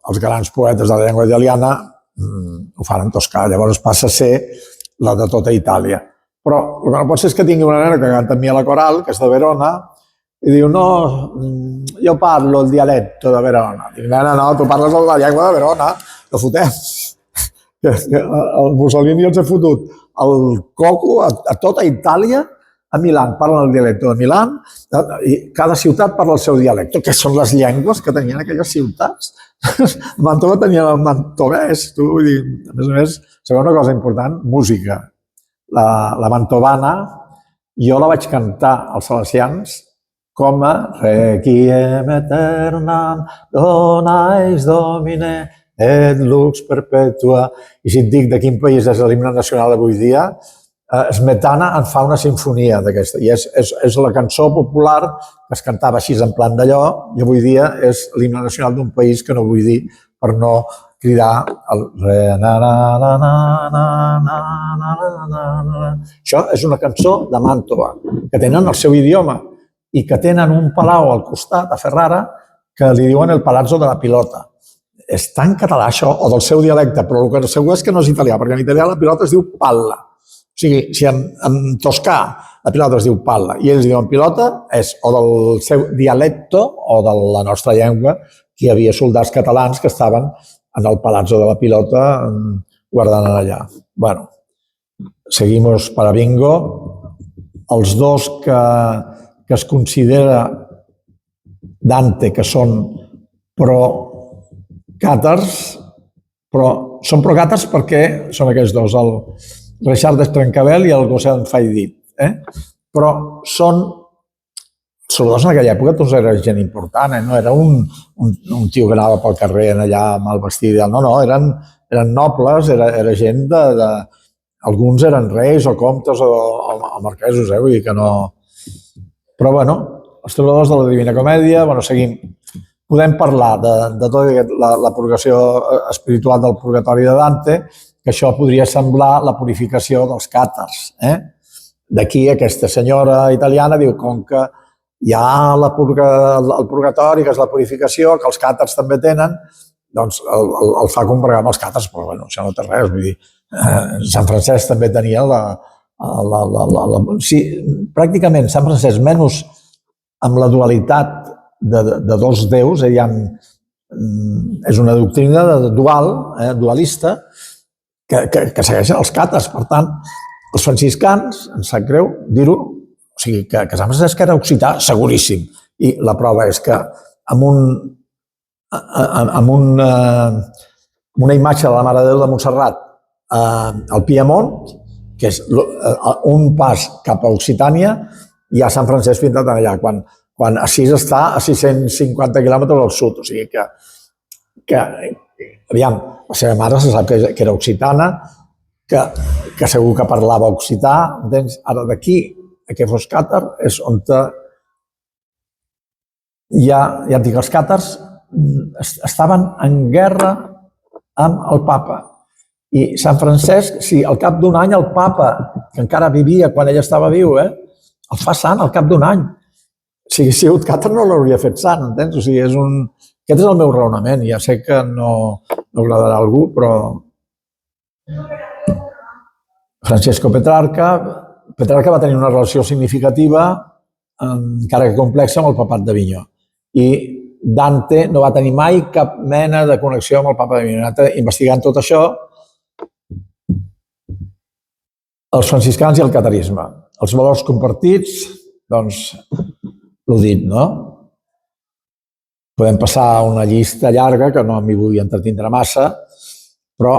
els grans poetes de la llengua italiana, ho fan en toscà. Llavors passa a ser la de tota Itàlia. Però el que no pot ser és que tingui una nena que canta amb mi a la coral, que és de Verona, i diu, no, jo parlo el dialecto de Verona. Dic, nena, no, tu parles la llengua de Verona, no fotem. El Mussolini els ha fotut el coco a tota Itàlia. A Milà parlen el dialecte de Milà i cada ciutat parla el seu dialecte, que són les llengües que tenien aquelles ciutats. Mantova tenia el mantovès, vull dir, a més, segona cosa important, música. La mantovana, jo la vaig cantar als Salesians com a Requiem aeternam donais Domine et lux perpetua. I si et dic de quin país és l'himne nacional avui dia, Smetana en fa una sinfonia d'aquesta, i és la cançó popular que es cantava així en plan d'allò, i avui dia és l'himne nacional d'un país que no vull dir per no cridar el re na na na na na na na na. Això és una cançó de Màntova, que tenen el seu idioma i que tenen un palau al costat, a Ferrara, que li diuen el Palazzo de la Pilota. És tan català això, o del seu dialecte, però el que segur és que no és italià, perquè en italià la pilota es diu palla. O sigui, si en toscà la pilota es diu palla i ells diuen pilota, és o del seu dialecto o de la nostra llengua, que hi havia soldats catalans que estaven en el Palazzo de la Pilota guardant allà. Bueno, seguimos para bingo. Els dos que es considera Dante que són pro-càtars, però són pro-càtars perquè són aquests dos, el Richard de Trencavell i el Gosset Faidit. Però són, sobretot en aquella època, tots eren gent important, no era un tio que anava pel carrer allà mal vestit, no, eren nobles, era gent de... Alguns eren reis o comtes o marquesos, vull dir que no... Però, bueno, els trobadors de la Divina Comèdia, bueno, seguim. Podem parlar de tota la purgació espiritual del purgatori de Dante, que això podria semblar la purificació dels càtars. D'aquí aquesta senyora italiana diu, com que hi ha el purgatori, que és la purificació, que els càtars també tenen, doncs el fa combregar amb els càtars, però bueno, això no té res. Vull dir, Sant Francesc també tenia sí, pràcticament Sant Francesc, menys amb la dualitat de dos déus, és una doctrina dual, dualista, que segueixen els càtars. Per tant, els franciscans, em sap greu dir-ho, o sigui, que Sant Francesc era occità, seguríssim. I la prova és que amb una imatge de la Mare de Déu de Montserrat al Piemont, que és un pas cap a Occitània, hi ha Sant Francesc pintat allà, quan Assís està a 650 quilòmetres al sud. O sigui que aviam, la seva mare se sap que era occitana, que segur que parlava occità, entens? Ara d'aquí a que fos càtar és on ja et dic, els càtars estaven en guerra amb el papa. I Sant Francesc, si al cap d'un any el papa, que encara vivia quan ell estava viu, el fa sant al cap d'un any. Si hagués sigut càtar no l'hauria fet sant, entens? O sigui, aquest és el meu raonament. Ja sé que no agradarà a algú, però... Francesco Petrarca va tenir una relació significativa, encara que complexa, amb el papat d'Avinyó. I Dante no va tenir mai cap mena de connexió amb el papa d'Avinyó. Investigant tot això, els franciscans i el catarisme. Els valors compartits, doncs, l'ho dit, no? Podem passar una llista llarga, que no m'hi vull entretindre massa, però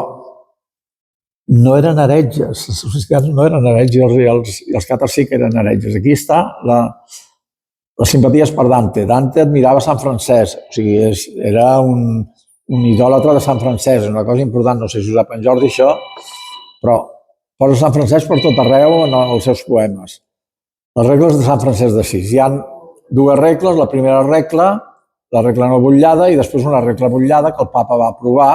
no eren heretges. Els franciscans no eren heretges i els càtars sí que eren heretges. Aquí està les simpaties per Dante. Dante admirava Sant Francesc, o sigui, era un idòlatre de Sant Francesc, una cosa important, no sé si ho sap en Jordi això, però posa Sant Francesc per tot arreu en els seus poemes. Les regles de Sant Francesc d'Assís. Hi ha dues regles. La primera regla, la regla no butllada, i després una regla butllada que el papa va aprovar,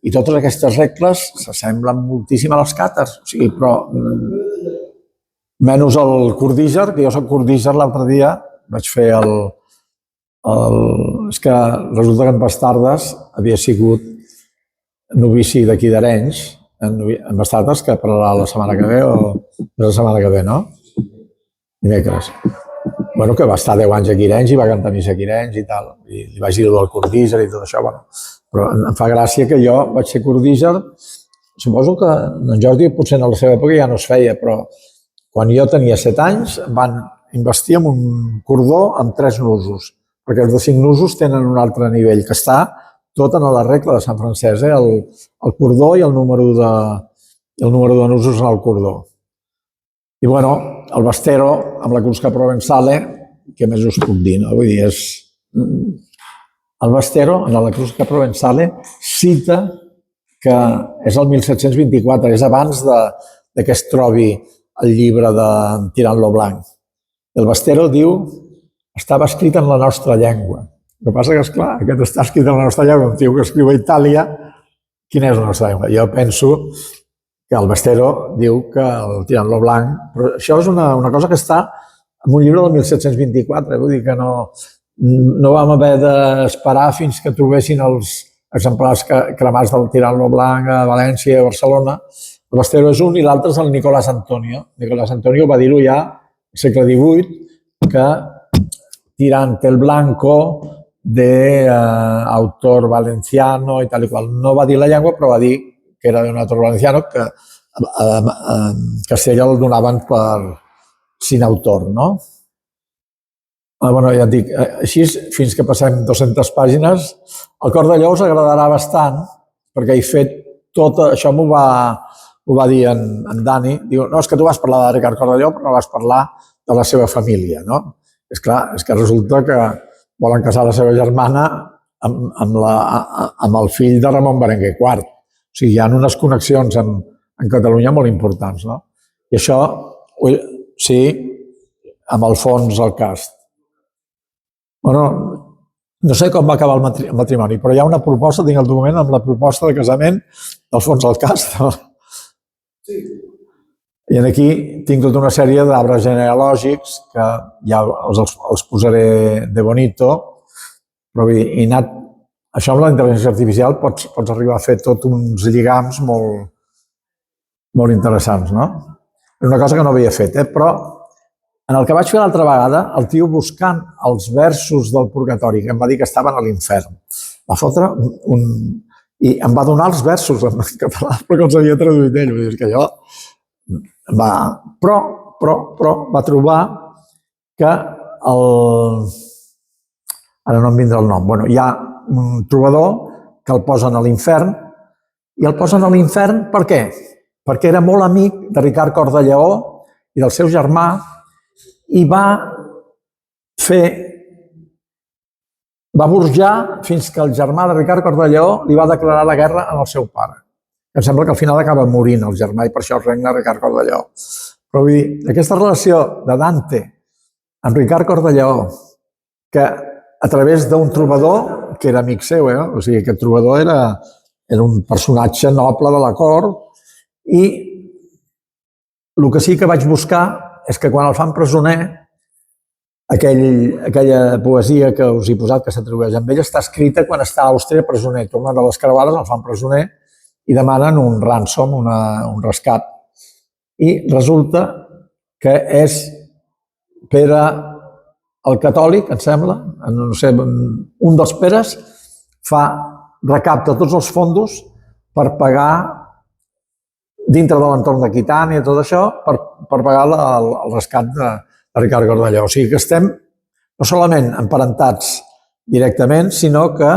i totes aquestes regles s'assemblen moltíssim a les càtars. O sigui, però menys el cordíger, que jo soc cordíger, l'altre dia vaig fer És que resulta que en Bastardes havia sigut novici d'aquí d'Arenys, en Bastardes, que parlarà la setmana que ve o la setmana que ve, no? Dimecres. Bueno, que va estar 10 anys aquí a Arenys i va cantar missa aquí a Arenys i tal. I li vaig dir del cordíger i tot això, bueno. Però em fa gràcia que jo vaig ser cordíger. Suposo que en Jordi potser en la seva època ja no es feia, però quan jo tenia 7 anys van investir en un cordó amb 3 nusos, perquè els de 5 nusos tenen un altre nivell, que està tot en la regla de Sant Francesc, el cordó i el número de nusos en el cordó. I bueno, el Bastero, amb la Crusca Provenzale, què més us puc dir, no? Vull dir, el Bastero, en la Crusca Provenzale, cita que és el 1724, és abans que es trobi el llibre de Tirant-lo Blanc. El Bastero diu estava escrit en la nostra llengua. El que passa que, esclar, aquest està escrit en la nostra llengua, un tio que escriu a Itàlia, quina és la nostra llengua? Jo penso que el Bastero diu que el Tirant-lo Blanc, però això és una cosa que està en un llibre del 1724, vull dir que no vam haver d'esperar fins que trobessin els exemplars cremats del Tirant-lo Blanc a València i a Barcelona. El Bastero és un i l'altre és el Nicolás Antonio. Nicolás Antonio va dir-ho ja al segle XVIII, que Tirante el Blanco de autor valenciano i tal i qual. No va dir la llengua, però va dir que era d'un autor valenciano, que a Castella el donaven per sin autor, no? Bueno, ja et dic, així, fins que passem 200 pàgines, el Cor de Lleó us agradarà bastant, perquè he fet tot, això m'ho va dir en Dani, diu, no, és que tu vas parlar de Ricard Cor de Lleó, però no vas parlar de la seva família, no? És clar, és que resulta que volen casar la seva germana amb el fill de Ramon Berenguer IV. O sigui, hi ha unes connexions en Catalunya molt importants, no? I això, sí, amb Alfons el Cast. Bueno, no sé com va acabar el matrimoni, però hi ha una proposta, tinc el document amb la proposta de casament d'Alfons el Cast. Sí. I aquí tinc tota una sèrie d'arbres genealògics que ja els posaré de bonito, però això amb la intel·ligència artificial pots arribar a fer tot uns lligams molt interessants, no? És una cosa que no havia fet, però en el que vaig fer l'altra vegada, el tio buscant els versos del Purgatori, que em va dir que estaven a l'infern, va fotre i em va donar els versos en català, però que els havia traduït ell, vull dir que jo però va trobar que ara no em vindrà el nom, bueno, hi ha un trobador que el posen a l'infern i el posen a l'infern per què? Perquè era molt amic de Ricard Cor de Lleó i del seu germà i va burjar fins que el germà de Ricard Cor de Lleó li va declarar la guerra al seu pare. Em sembla que al final acaba morint el germà i per això regna Ricard Cor de Lleó. Però vull dir, aquesta relació de Dante amb Ricard Cor de Lleó, que a través d'un trobador, que era amic seu, o sigui, aquest trobador era un personatge noble de la cort, i el que sí que vaig buscar és que quan el fan presoner, aquella poesia que us he posat, que s'atribueix amb ell, està escrita quan està a Àustria presoner. Tornant de les Carabades, el fan presoner i demanen un ransom, un rescat. I resulta que és Pere el Catòlic, em sembla, no sé, un dels Peres recapta tots els fondos per pagar dintre de l'entorn d'Aquitània i tot això, per pagar el rescat de Ricard Cor de Lleó. O sigui que estem no solament emparentats directament, sinó que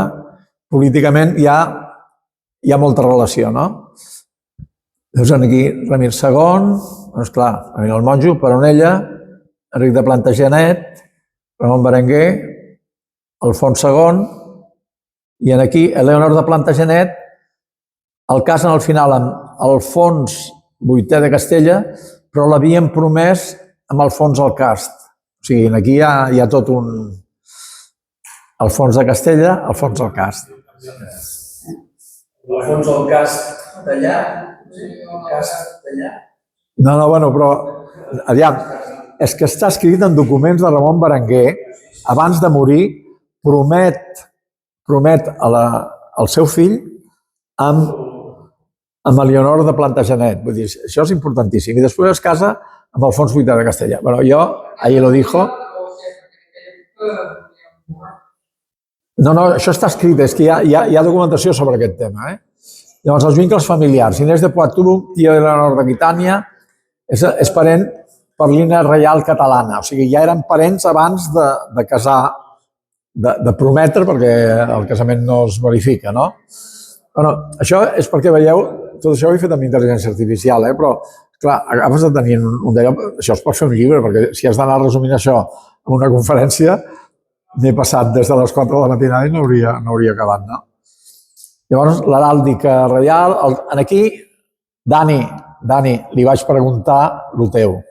políticament hi ha molta relació, no? Llavors aquí Ramir II, esclar, Ramir el Monjo, Peronella, Enric de Plantagenet, Ramon Berenguer, Alfons II, i aquí Eleonor de Plantagenet, el casen al final amb Alfons VIII de Castella, però l'havien promès amb Alfons el Cast. O sigui, aquí hi ha tot un Alfons de Castella, Alfons el Cast. Alfons el Cast d'allà? No, bueno, però aviam, és que està escrit en documents de Ramon Berenguer abans de morir, promet al seu fill amb Elionor de Plantagenet. Vull dir, això és importantíssim. I després es casa amb Alfons VIII de Castella. Bueno, jo, ahí lo dijo. No, això està escrit, és que hi ha documentació sobre aquest tema. Llavors, els vincles familiars. Inés de Poitou, tia d'Eleonor d'Aquitània, és parent per línia reial catalana. O sigui, ja eren parents abans de casar, de prometre, perquè el casament no es verifica, no? Bueno, això és perquè veieu, tot això ho he fet amb intel·ligència artificial, però, clar, acabes de tenir un d'allò, això es pot fer un llibre, perquè si has d'anar resumint això en una conferència, m'he passat des de les 4 de la matinada i no hauria acabat, no? Llavors, l'heràldica reial, aquí, Dani, li vaig preguntar el teu.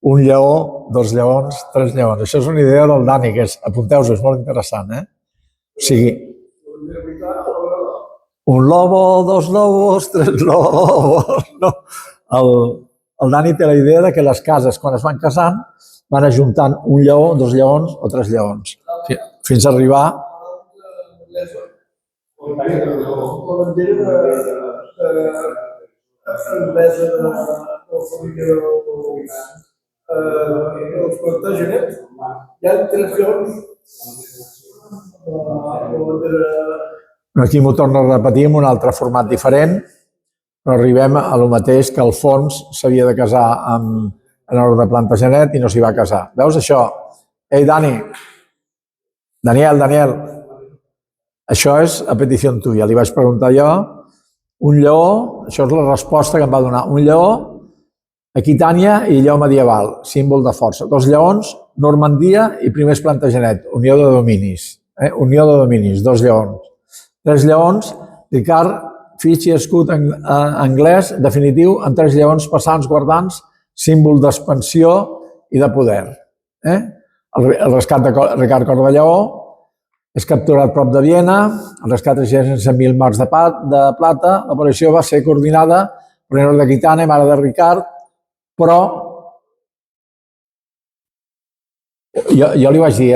Un lleó, 2 lleons, 3 lleons. Això és una idea del Dani, que és, apunteu-vos, és molt interessant, O sigui, un lobo, 2 lobos, 3 lobos, no? El Dani té la idea de que les cases, quan es van casant, van ajuntant un lleó, 2 lleons o 3 lleons, fins a arribar... Els Plantagenet, hi ha 3 lleons. Aquí m'ho torno a repetir en un altre format diferent, però arribem a lo mateix que Alfons s'havia de casar amb Elionor de Plantagenet i no s'hi va casar. Veus això? Ei, Daniel, això és a petició tuya. Li vaig preguntar jo, un lleó, això és la resposta que em va donar, un lleó, Aquitània i lleó medieval, símbol de força. 2 lleons, Normandia i primers Plantagenet, unió de dominis. Unió de dominis, 2 lleons. 3 lleons, Ricard, fitx i escut anglès, definitiu, amb 3 lleons passants guardants, símbol d'expansió i de poder. El rescat de Ricard Cor de Lleó és capturat prop de Viena, el rescat de 100.000 marcs de plata, l'operació va ser coordinada per Elionor d'Aquitània, mare de Ricard, però jo li vaig dir,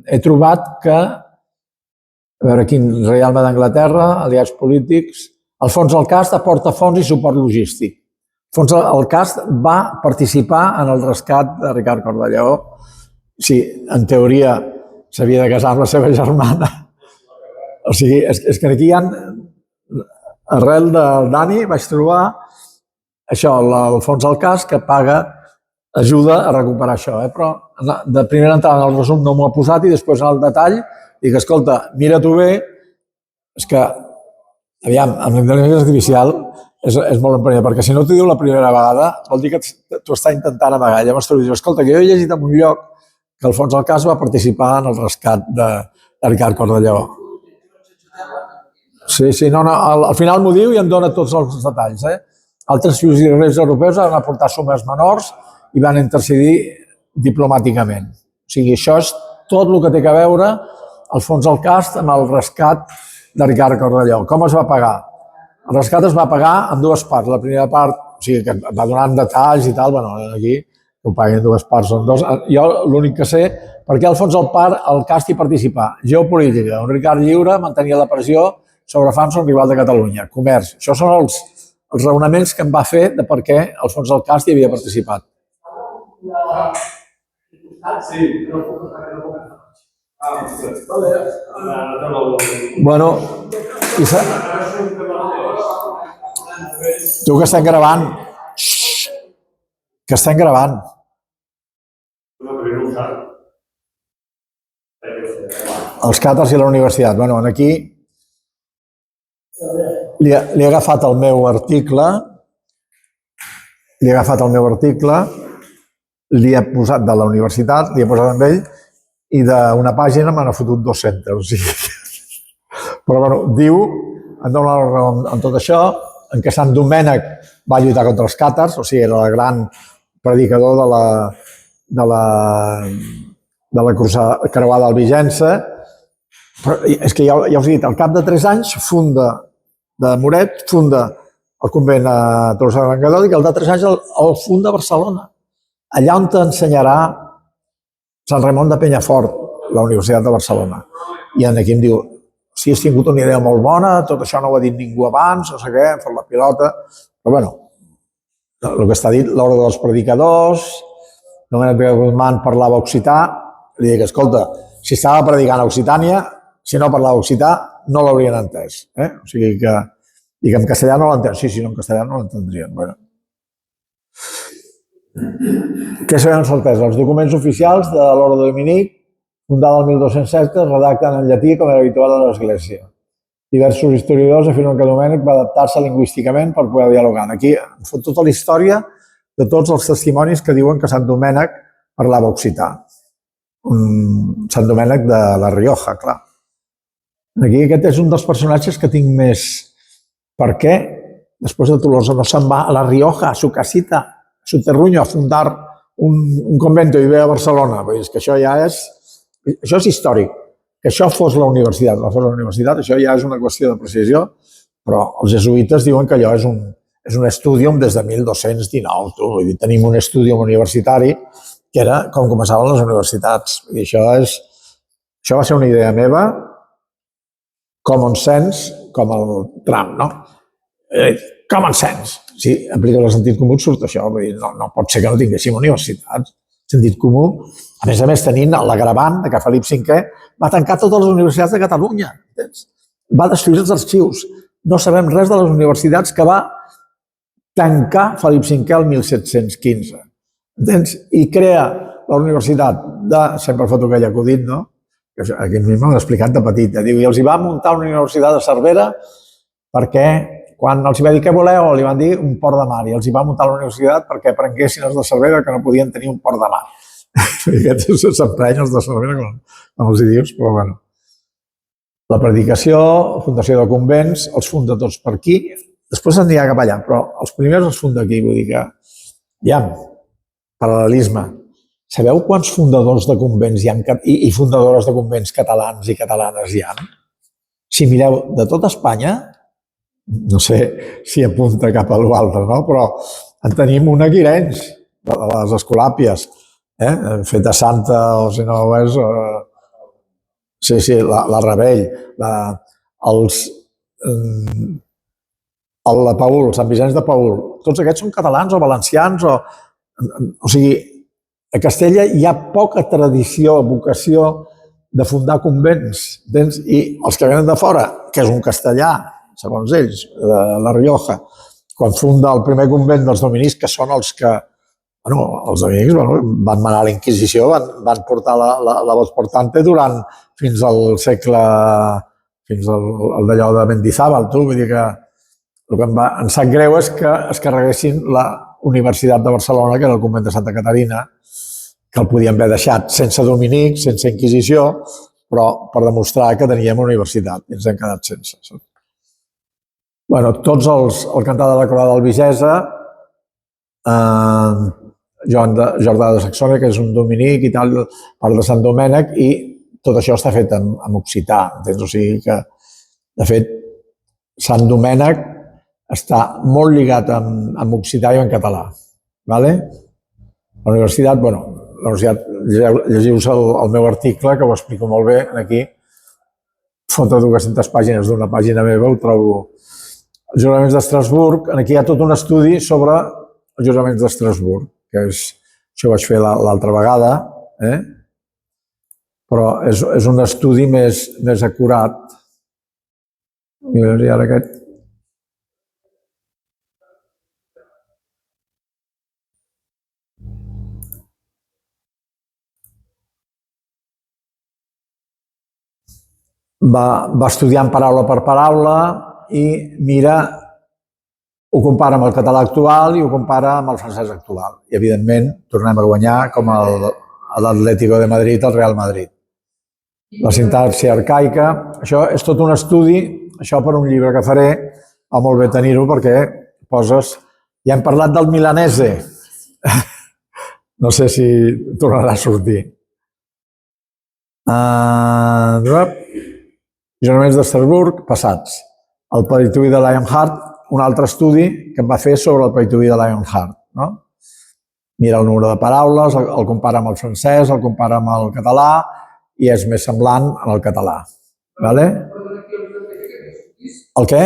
he trobat que, a veure quin reialme d'Anglaterra, aliats polítics, Alfons el Cast aporta fons i suport logístic. Alfons el Cast va participar en el rescat de Ricard Cor de Lleó. Sí, en teoria s'havia de casar amb la seva germana. O sigui, és que aquí hi ha, arrel del Dani, vaig trobar això, l'Alfons el Cast, que ajuda a recuperar això, però de primera entrada en el resum no m'ho ha posat i després en el detall dic, escolta, mira-t'ho bé, és que, aviam, amb la intel·ligència artificial és molt emprenedor, perquè si no t'ho diu la primera vegada, vol dir que t'ho està intentant amagar. Llavors t'ho diu, escolta, que jo he llegit en un lloc que Alfons el Cast va participar en el rescat de Ricard Cor de Lleó. Sí, no, al final m'ho diu i em dona tots els detalls, Altres fius i reis europeus van aportar sumes menors i van intercedir diplomàticament. O sigui, això és tot el que té a veure Alfons el Cast amb el rescat de Ricard Cor de Lleó. Com es va pagar? El rescat es va pagar en 2 parts. La primera part, o sigui, que va donant detalls i tal, bueno, aquí ho paguen en 2 parts, són 2. Jo l'únic que sé, perquè Alfons el Cast hi participà. Geopolítica, un Ricard lliure mantenia la pressió sobre França, un rival de Catalunya. Comerç, això són els raonaments que em va fer de per què Alfons el Cast hi havia participat. Bueno, tu que estem gravant. Que estem gravant. Els càtars i la universitat. Bueno, aquí li he agafat el meu article, li he posat de la universitat, li he posat amb ell, i d'una pàgina me n'ha fotut 200. O sigui, però bueno, diu, em dona la raó en tot això, en què Sant Domènec va lluitar contra els càtars, o sigui, era el gran predicador de la creuada albigense. Però és que ja us he dit, al cap de 3 anys de Moret funda el convent a Tolosa de Languedoc i al de 3 anys el funda a Barcelona. Allà on t'ensenyarà Sant Ramon de Penyafort, la Universitat de Barcelona. I aquí em diu, si has tingut una idea molt bona, tot això no ho ha dit ningú abans, no sé què, hem fet la pilota, però bueno, el que està dit, l'Ordre dels Predicadors, Domènec de Guzmán parlava occità, li dic, escolta, si estava predicant a Occitània, si no parlava occità, no l'haurien entès. O sigui que, i que en castellà no l'entén. Sí, no, en castellà no l'entendrien. Bueno. Què sabem amb certesa? Els documents oficials de l'Orde Dominic, fundada el 1207, es redacten en llatí com era habitual a l'Església. Diversos historiadors afirmen que Domènec va adaptar-se lingüísticament per poder dialogar. Aquí fot tota la història de tots els testimonis que diuen que Sant Domènec parlava occità. Sant Domènec de la Rioja, clar. Aquí aquest és un dels personatges que tinc més. Per què? Després de Tolosa no se'n va a la Rioja, a su casita, a su terruño, a fundar un convento i ve a Barcelona. És que això ja és històric. Que això fos la universitat, no fos la universitat, això ja és una qüestió de precisió, però els jesuïtes diuen que allò és un estúdium des de 1219. Vull dir, tenim un estúdium universitari que era com començaven les universitats. Vull dir, això va ser una idea meva, common sense, com el Trump, no? Common sense. Si apliques el sentit comú et surt això. Vull dir, no pot ser que no tinguéssim universitats. Sentit comú. A més, tenint l'agravant que Felip V va tancar totes les universitats de Catalunya. Va destruir els arxius. No sabem res de les universitats que va tancar Felip V el 1715. I crea la universitat de... Sempre foto aquell acudit, no? Aquí m'ho han explicat de petita. Diu, i els hi va muntar una universitat de Cervera perquè quan els va dir què voleu, li van dir un port de mar i els hi va muntar la universitat perquè aprenguessin els de Cervera que no podien tenir un port de mar. Aquests s'emprenya els de Cervera com els hi dius, però bueno. La predicació, fundació de convents, els funda tots per aquí, després anirà cap allà, però els primers els funda aquí, vull dir que hi ha paral·lelisme. Sabeu quants fundadors de convents hi ha i fundadores de convents catalans i catalanes hi ha? Si mireu de tota Espanya, no sé si apunta cap a l'altre, no? Però en tenim una aquí a Arenys, de les Escolàpies, feta santa o si no ho és... Sí, la Rebell, la Paül, Sant Vicenç de Paül, tots aquests són catalans o valencians o sigui, a Castella hi ha poca tradició, vocació de fundar convents, i els que venen de fora, que és un castellà, segons ells, de la Rioja, quan funda el primer convent dels dominics, que són els que, els dominics van manar la Inquisició, van portar la voz portante durant fins al segle, fins al d'allò de Mendizábal, vull dir que el que em sap greu és que es carreguessin la Universitat de Barcelona, que era el convent de Santa Caterina, que el podien haver deixat sense dominics, sense Inquisició, però per demostrar que teníem una universitat i ens hem quedat sense. Tots el cantar de la Croada d'Albigesa, Joan Jordà de Saxònia, que és un dominic i tal, parla de Sant Domènec, i tot això està fet en occità. O sigui que, de fet, Sant Domènec està molt lligat amb occità i en català. La universitat, llegiu-vos el meu article, que ho explico molt bé, aquí, foto 200 pàgines d'una pàgina meva, ho trobo. Els juraments d'Estrasburg, aquí hi ha tot un estudi sobre els juraments d'Estrasburg, que això ho vaig fer l'altra vegada, però és un estudi més acurat. I ara aquest... Va estudiant paraula per paraula i mira, ho compara amb el català actual i ho compara amb el francès actual. I, evidentment, tornem a guanyar com l'Atlético de Madrid, el Real Madrid. La sintaxi arcaica, això és tot un estudi, això per un llibre que faré, va molt bé tenir-ho perquè poses... Ja hem parlat del milanese. No sé si tornarà a sortir. Juraments d'Estrasburg passats. El Perituvi de Lionheart, un altre estudi que em va fer sobre el Perituvi de Lionheart. Mira el número de paraules, el compara amb el francès, el compara amb el català i és més semblant en el català. Vale? El què?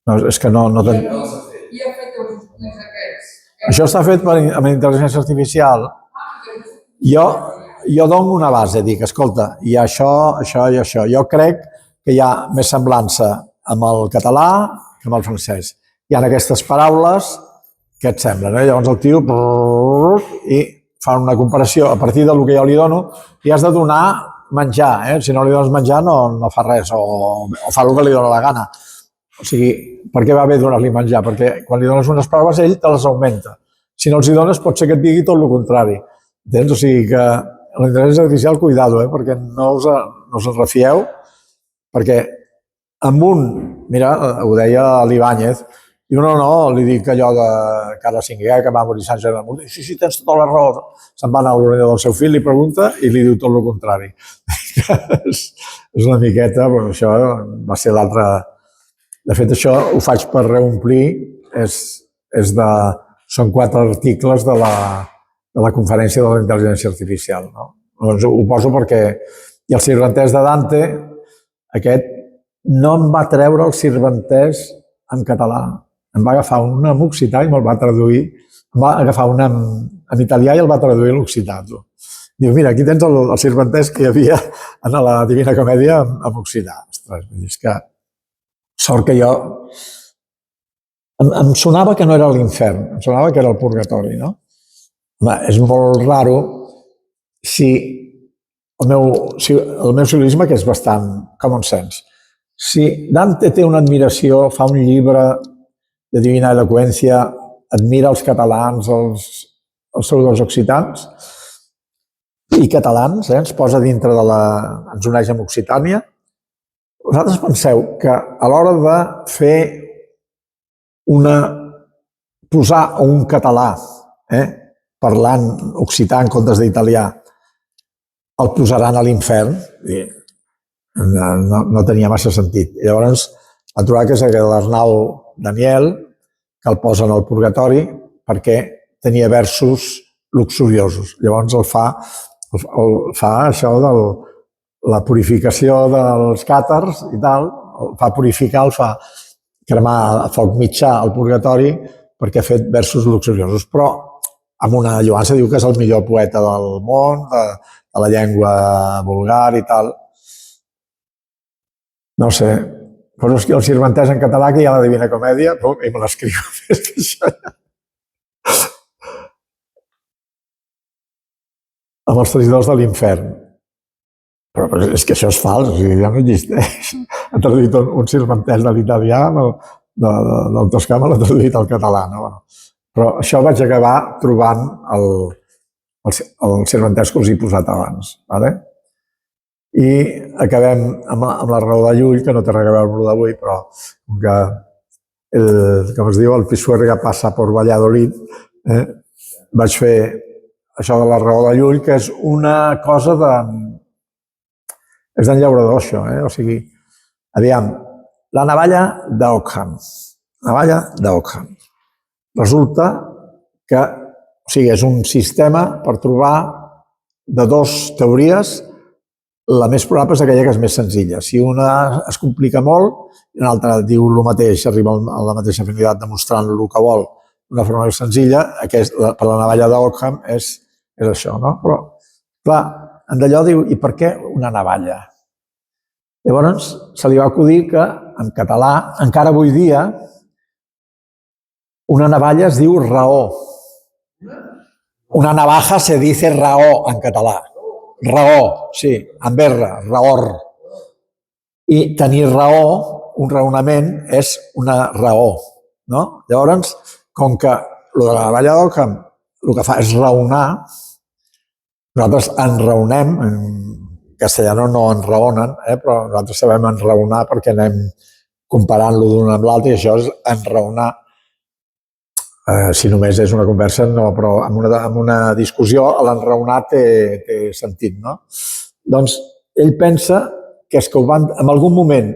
No, és que no... Qui ha fet els estudis aquests? Això està fet amb intel·ligència artificial. Jo dono una base, dic, escolta, hi ha això i això. Jo crec que hi ha més semblança amb el català que amb el francès. Hi ha aquestes paraules que et semblen, Llavors el tio i fa una comparació a partir del que jo li dono i has de donar menjar, Si no li dones menjar no fa res o fa el que li dona la gana. O sigui, per què va bé donar-li menjar? Perquè quan li dones unes proves ell te les augmenta. Si no els hi dones pot ser que et digui tot el contrari. Entens? O sigui que la intel·ligència artificial, cuidado, perquè no us en refieu, perquè amb un, mira, ho deia l'Ibáñez, diu, no, li dic allò de Carles V, que va morir Sant Germà. Sí, tens tota la raó. Se'n va anar a l'orella del seu fill, li pregunta i li diu tot el contrari. És una miqueta, però això va ser l'altre... De fet, això ho faig per reomplir, són 4 articles de la conferència de la intel·ligència artificial. Doncs ho poso perquè... I el Sirventès de Dante, aquest, no em va treure el Sirventès en català. Em va agafar un en occità i me'l va traduir. Em va agafar un en italià i el va traduir a l'occità. Diu, mira, aquí tens el Sirventès que hi havia en la Divina Comèdia en occità. Ostres, és que... Sort que jo... Em sonava que no era l'infern, em sonava que era el purgatori, no? Home, és molt raro si el meu silogisme, que és bastant common sense, si Dante té una admiració, fa un llibre de divina eloqüència, admira els catalans, els pseudos occitans i catalans, ens posa dintre ens uneix amb Occitània. Vosaltres penseu que a l'hora de fer posar un català parlant occità en comptes d'italià, el posaran a l'infern? No tenia massa sentit. Llavors va trobar que és l'Arnau Daniel, que el posen al purgatori perquè tenia versos luxuriosos. Llavors el fa això de la purificació dels càtars i tal, el fa purificar, el fa cremar a foc mitjà al purgatori perquè ha fet versos luxuriosos. Però amb una lloança diu que és el millor poeta del món, de la llengua vulgar i tal. No sé, poso aquí el Sirventès en català, que hi ha la Divina Comèdia, i me l'escriu. És que això ja... Amb els traïdors de l'infern. Però és que això és fals, o sigui, ja no existeix. Ha traduït un Sirventès de l'italià, del toscà me l'ha traduït al català. Però això vaig acabar trobant el Sirventès que us he posat abans. I acabem amb la raó de Llull, que no té res a veure amb el d'avui, però com es diu, el Pisuerga passa per Valladolid, vaig fer això de la raó de Llull, que és una cosa és d'en Llaurador, això, o sigui, aviam, la navalla d'Ockham. Navalla d'Ockham. Resulta que, o sigui, és un sistema per trobar de 2 teories. La més probable és aquella que és més senzilla. Si una es complica molt i una altra diu el mateix, arriba a la mateixa afinitat demostrant el que vol d'una forma més senzilla, per la navalla d'Ockham és això, no? Però, clar, en d'allò diu, i per què una navalla? Llavors, se li va acudir que, en català, encara avui dia, una navalla es diu raó. Una navaja se dice raó en català. Raó, sí, amb R, raor. I tenir raó, un raonament, és una raó, no? Llavors, com que el de la navalla d'Ockham el que fa és raonar, nosaltres enraonem, en castellano no enraonen, però nosaltres sabem enraonar perquè anem comparant-lo d'un amb l'altre i això és enraonar. Si només és una conversa, no, però en una discussió l'enraonar té sentit, no? Doncs ell pensa que és que ho van, en algun moment,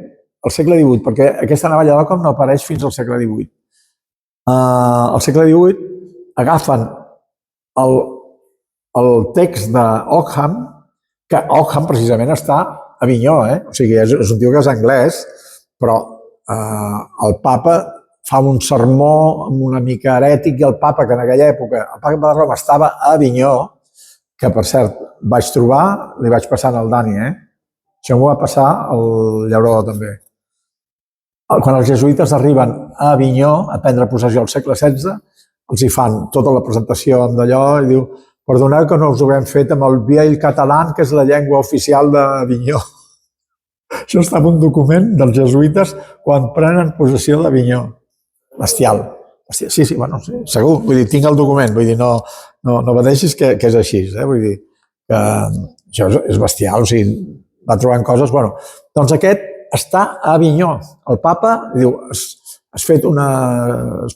al segle XVIII, perquè aquesta navalla d'Ockham no apareix fins al segle XVIII. Al segle XVIII agafen el text d'Ockham, que Ockham precisament està a Avinyó, o sigui, és un tio que és anglès, però el papa fa un sermó amb una mica herètic i el papa, que en aquella època, el papa de Roma estava a Avinyó, que per cert vaig trobar, li vaig passar al Dani, això m'ho va passar al Llaurador també. Quan els jesuïtes arriben a Avinyó a prendre possessió al segle XVI, els hi fan tota la presentació amb d'allò i diu: perdoneu que no us ho hem fet amb el vell català, que és la llengua oficial d'Avinyó. Això està en un document dels jesuïtes quan prenen possessió d'Avinyó. Bestial. Sí, bueno, sí, segur. Vull dir, tinc el document, vull dir, no pateixis que és així, vull dir, que això és bestial, o sigui, va trobant coses, bueno, doncs aquest està a Avinyó. El papa diu: has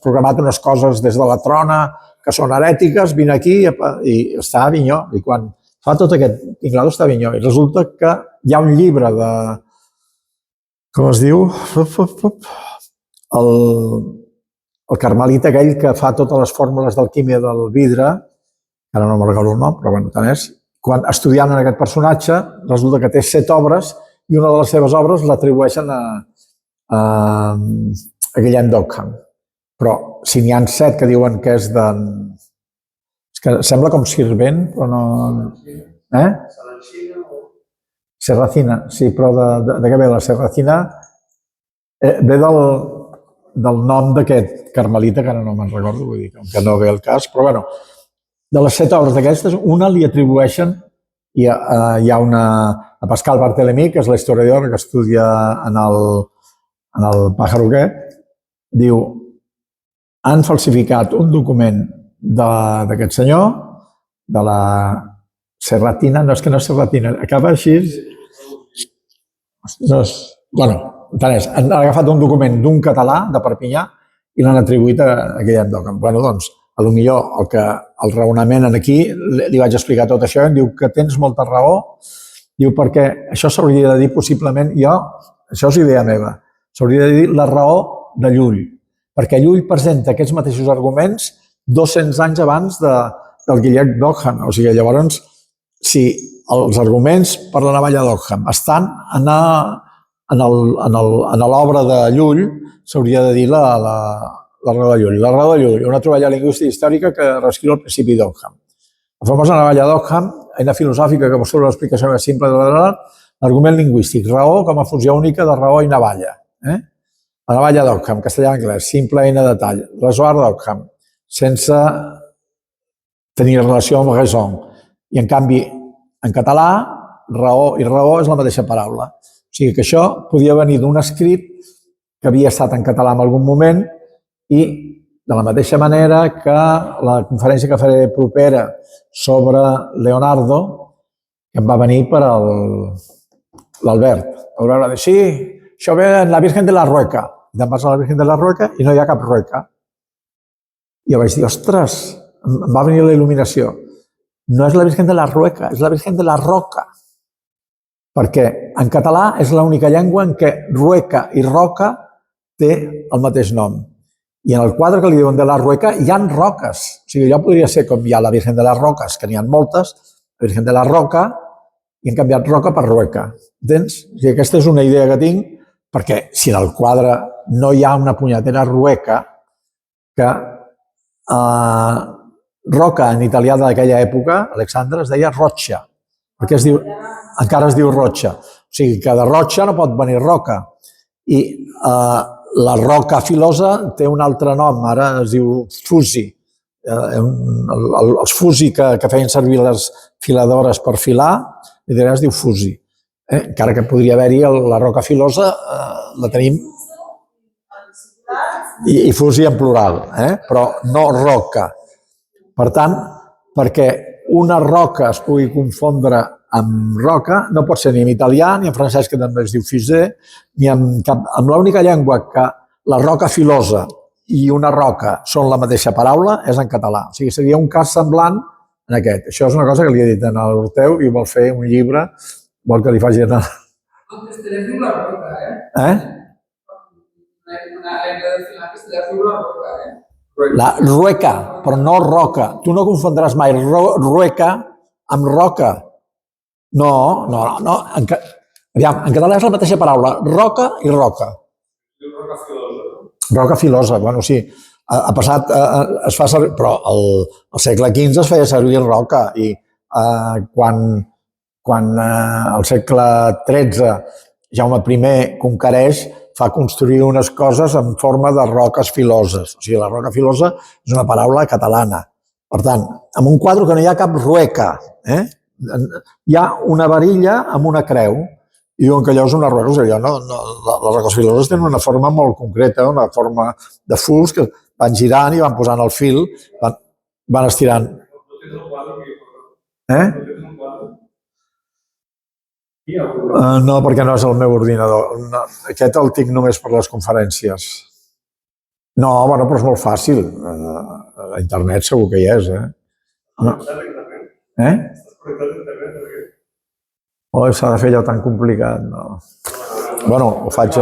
programat unes coses des de la trona que són herètiques, vine aquí i està a Avinyó. I quan fa tot aquest tinglado està a Avinyó. I resulta que hi ha un llibre de... com es diu? El carmelita aquell que fa totes les fórmules d'alquímia del vidre, ara no me'n recordo el nom, però bueno, tant és, quan estudiant en aquest personatge, resulta que té 7 obres i una de les seves obres l'atribueixen a Guillem d'Ockham. Però si n'hi ha 7 que diuen que és de... És que sembla com Sirvent, però no... Serracina, sí, però de què ve la Serracina? Ve del nom d'aquest carmelita, que ara no me'n recordo, vull dir que no ve el cas, però bueno, de les 7 obres d'aquestes, una li atribueixen, hi ha una a Pascal Barthélemy, que és l'historiador que estudia en el Pájaro aquest, diu: han falsificat un document d'aquest senyor, de la Serratina, no és que no és Serratina, acaba així... Bueno, tant és, han agafat un document d'un català, de Perpinyà, i l'han atribuït a Guillem d'Ockham. Bueno, doncs, potser el raonament aquí, li vaig explicar tot això, i em diu que tens molta raó, diu perquè això s'hauria de dir possiblement, això és idea meva, s'hauria de dir la raó de Llull, perquè Llull presenta aquests mateixos arguments 200 anys abans del Guillem d'Ockham. O sigui, llavors, si els arguments per la navalla d'Ockham estan en l'obra de Llull, s'hauria de dir la raó de Llull. La raó de Llull, una troballa lingüística històrica que reescriu el principi d'Ockham. La famosa navalla d'Ockham, eina filosòfica que postula l'explicació més simple de l'argument lingüístic, raó com a funció única de raó i navalla. La navalla d'Ockham, castellà-anglès, simple eina de tall. Rasoir d'Ockham, sense tenir relació amb raison. I en canvi, en català, raó i raó és la mateixa paraula. O sigui que això podia venir d'un escrit que havia estat en català en algun moment i de la mateixa manera que la conferència que faré propera sobre Leonardo, que em va venir per l'Albert. L'Albert va dir: sí, això ve en la Virgen de la Rueca. I te'n vas a la Virgen de la Rueca i no hi ha cap rueca. I jo vaig dir: ostres, em va venir la il·luminació. No és la Virgen de la Rueca, és la Virgen de la Roca. Perquè en català és l'única llengua en què rueca i roca té el mateix nom. I en el quadre que li diuen de la Rueca hi ha roques. O sigui, allò podria ser com hi ha la Virgen de les Roques, que n'hi ha moltes, la Virgen de la Roca, i han canviat roca per rueca. Entens? O sigui, aquesta és una idea que tinc, perquè si en el quadre no hi ha una punyetera rueca, que roca en italià d'aquella època, Alexandre, es deia roccia, perquè encara es diu roccia. O sigui, que de roccia no pot venir roca. I la roca filosa té un altre nom, ara es diu fusi. Els fusi que feien servir les filadores per filar, es diu fusi. Encara que podria haver-hi la roca filosa, la tenim, i fusi en plural, però no roca. Per tant, perquè una roca es pugui confondre amb roca, no pot ser ni en italià, ni en francès, que també es diu fusée, ni amb l'única llengua que la roca filosa i una roca són la mateixa paraula, és en català. O sigui, seria un cas semblant en aquest. Això és una cosa que li he dit a l'Orteu i vol fer un llibre, vol que li faci anar... En castellà diu la roca, Una eina de filar en castellà diu la roca, La rueca, però no roca. Tu no confondràs mai rueca amb roca. No. Aviam, en català és la mateixa paraula, roca i roca. Roca filosa, bueno, sí. Ha passat, es fa servir, però al segle XV es feia servir roca i quan al segle XIII Jaume I conquereix, fa construir unes coses en forma de roques filoses. O sigui, la roca filosa és una paraula catalana. Per tant, en un quadre que no hi ha cap rueca, hi ha una varilla amb una creu i diuen que allò és una roca. O sigui, les roques filoses tenen una forma molt concreta, una forma de fus que van girant i van posant el fil, van estirant. No, perquè no és el meu ordinador. Aquest el tinc només per les conferències. No, bueno, però és molt fàcil. A internet segur que hi és, No. S'ha de fer allò tan complicat, no. Bueno, ho faig...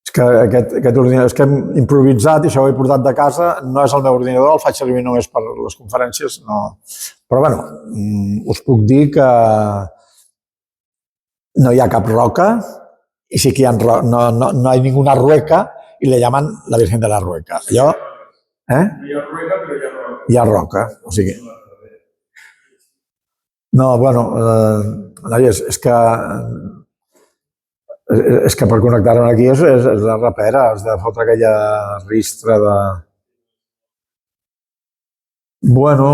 És que aquest ordinador, és que hem improvisat i això ho he portat de casa, no és el meu ordinador, el faig servir només per les conferències, no. Però bueno, us puc dir que no hi ha cap roca y sí que no hay ninguna rueca y le llaman la Virgen de la Rueca. Allò, Hi ha rueca, però hi ha roca. hi ha roca, o sigui... No, bueno, noies, és que per connectar-me aquí és la rapera, has de fotre aquella ristra de... Bueno...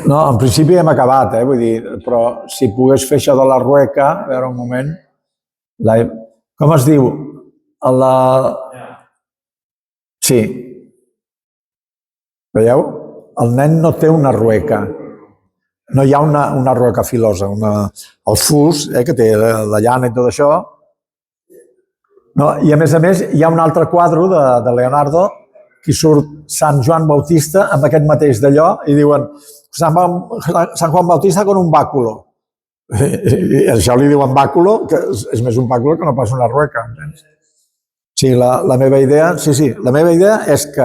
No, en principi hem acabat, vull dir, però si pogués fer això de la rueca, a veure un moment... Com es diu? Sí. Veieu? El nen no té una rueca. No hi ha una rueca filosa. El fus, que té la llana i tot això. No, i a més, hi ha un altre quadre de Leonardo que surt Sant Joan Bautista amb aquest mateix d'allò i diuen Sant Juan Bautista con un báculo. I això li diuen bàculo, que és més un bàculo que no pas una rueca. Sí, la meva idea és que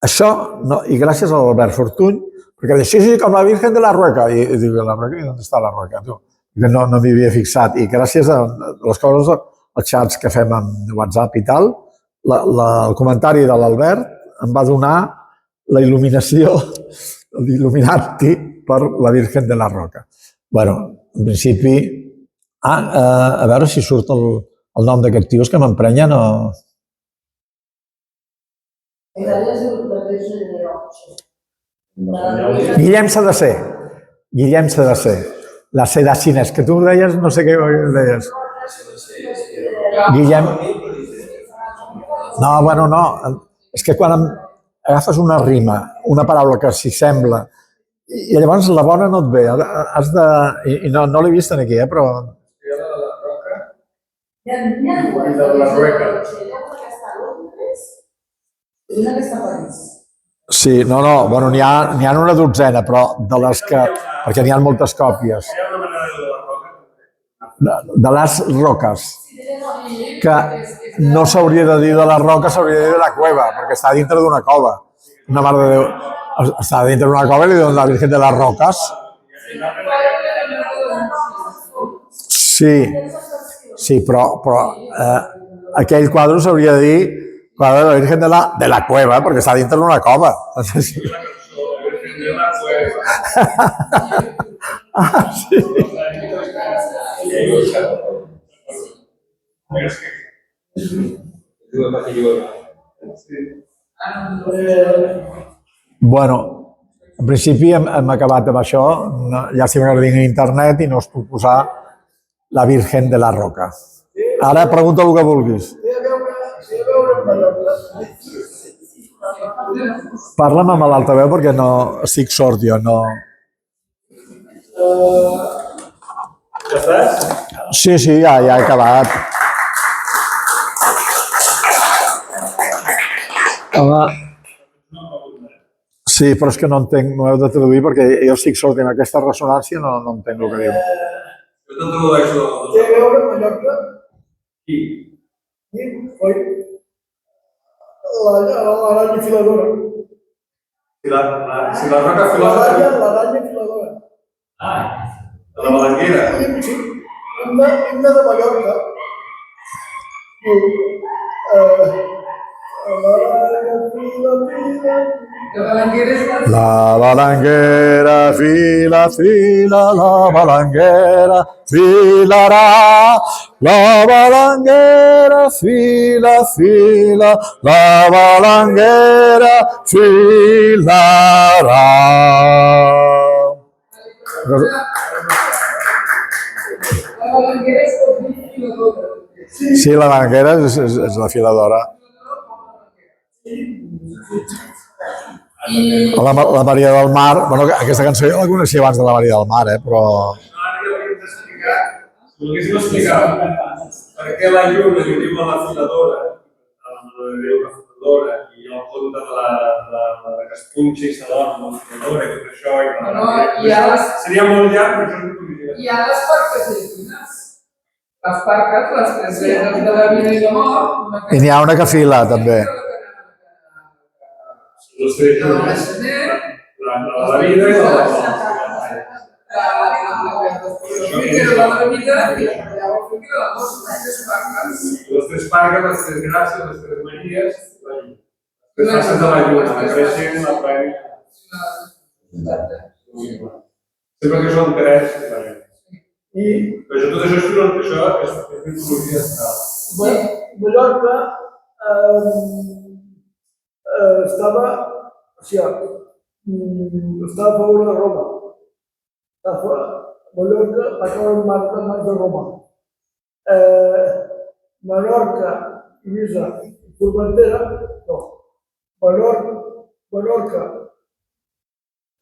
això, i gràcies a l'Albert Fortuny, perquè diu, sí, com la Virgen de la Rueca. I dic, la Rueca, i on està la Rueca? No m'hi havia fixat. I gràcies a les coses, els xats que fem amb WhatsApp i tal, el comentari de l'Albert em va donar la il·luminació, l'il·luminati per la Virgen de la Roca. Bueno, en principi... a veure si surt el nom d'aquest tio, és que m'emprenya, no... Guillem Sedacé. Guillem Sedacé. La Sedacines, que tu deies, no sé què deies. Guillem... No, bueno, no. És que quan agafes una rima, una paraula que s'hi sembla, i llavors la bona no et ve. Has de... I no l'he vist aquí, però... Hi ha la de la roca i la de la rueca. I una que està a París. Sí, no, bueno, n'hi ha una dotzena, però de les que... perquè n'hi ha moltes còpies. Hi ha una manera de la roca. De les roques. Que no s'hauria de dir de la roca, s'hauria de dir de la cueva, perquè està dintre d'una cova. Una mare de Déu. Està dintre d'una cova i li diuen la Virgen de les Roques. Sí, però aquell quadre s'hauria de dir quadre de la Virgen de la Cueva, perquè està dintre d'una cova. Sí. Bueno, en principi hem acabat amb això. Llàstima que no tinc internet i no us puc posar la Virgen de la Roca. Ara pregunta el que vulguis. Parla'm amb l'altaveu perquè no estic sord jo, no... Ja estàs? Sí, ja he acabat. Home... Sí, però és que no entenc, m'ho heu de traduir perquè jo estic sord i amb aquesta ressonància no entenc el que diu. Jo te'n tradueixo. Té a veure amb Mallorca? Qui? Oi? l'aranya filadora. Si la roca filòsofa... L'aranya filadora. De la Balanguera. Sí, himne de Mallorca. La balanguera fila, fila, la balanguera filarà. La balanguera fila, fila, la balanguera filarà. Sí, la balanguera és la filadora. La Maria del Mar, bueno, aquesta cançó jo la coneixia abans de la Maria del Mar, però... Ara jo hauríem d'explicar, si volguéssim explicar per què la lluna li diu a la filadora, i el conte de que es punxa i s'adorm la filadora i tot això, seria molt llarg, però això no ho diria. Hi ha les parques llutines. Les parques, les tres veres de la vida i la mort... I n'hi ha una que fila, també. Les tres llunes, la vida i la mort. Les tres parques, les tres gràcies, les tres manies, les fases de la lluna, la creixent, la plena. Sempre que són tres, però tot això és mitologia astral. Mallorca estava a favor de Roma. Mallorca va caure en mans de Roma. Menorca, Eivissa i Formentera, no. Menorca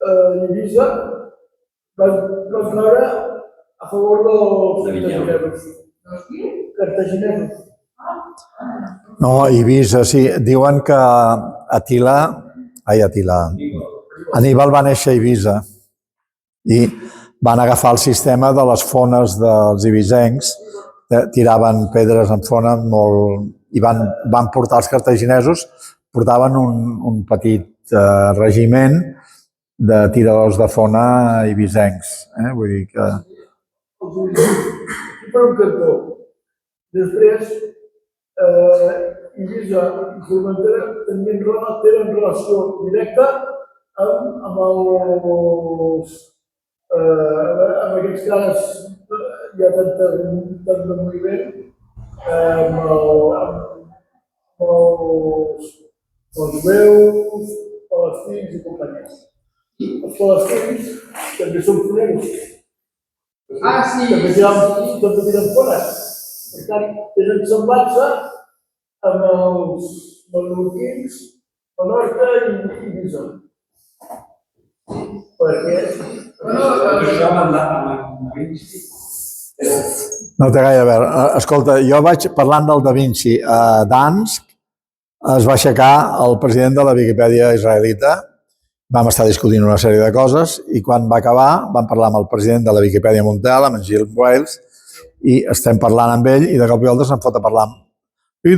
i Eivissa van caure a favor dels cartaginesos. No, Eivissa, sí. Diuen que Aníbal va néixer a Eivissa i van agafar el sistema de les fones dels eivissencs, tiraven pedres en fona i van portar els cartaginesos, portaven un petit regiment de tiradors de fona eivissencs. Vull dir que... Per un cantó. Després, Eivissa i Formentera tenen relació directa amb aquests cares, hi ha tant de moviment, amb els jueus, palestins i companyia. Els palestins també són foneros. Sí. També tiren fora. Per tant, tenen semblança amb els menorquins, Menorca i Eivissa. Perquè... Això amb Vinci. No té gaire a veure. Escolta, jo vaig parlant del Da Vinci a Dansk, es va aixecar el president de la Viquipèdia israelita, vam estar discutint una sèrie de coses i quan va acabar vam parlar amb el president de la Viquipèdia mundial, amb en Gil Wales, i estem parlant amb ell i de cop i volta se'n fot a parlar amb i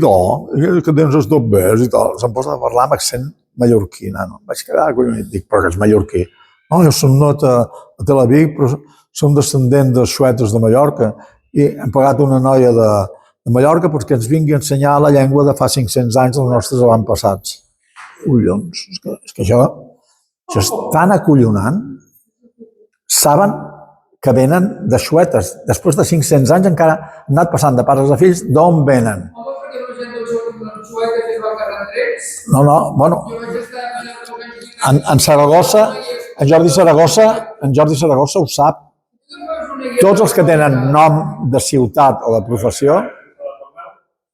que tens els dobbers i tal. Se'n posa a parlar amb accent mallorquí. No? Vaig quedar collonit. Dic, però que és mallorquí. No, jo som not a Tel Aviv, però som descendents de suetes de Mallorca i hem pagat una noia de Mallorca perquè ens vingui a ensenyar la llengua de fa 500 anys dels nostres avantpassats. Collons, és que això és tan acollonant. Saben que venen de xuetes. Després de 500 anys encara han anat passant de pares a fills. D'on venen? Home, perquè no gent dels xuetes es va quedar drets. No, bueno, Jo vaig estar en Saragossa, en Jordi Saragossa ho sap. Tots els que tenen nom de ciutat o de professió,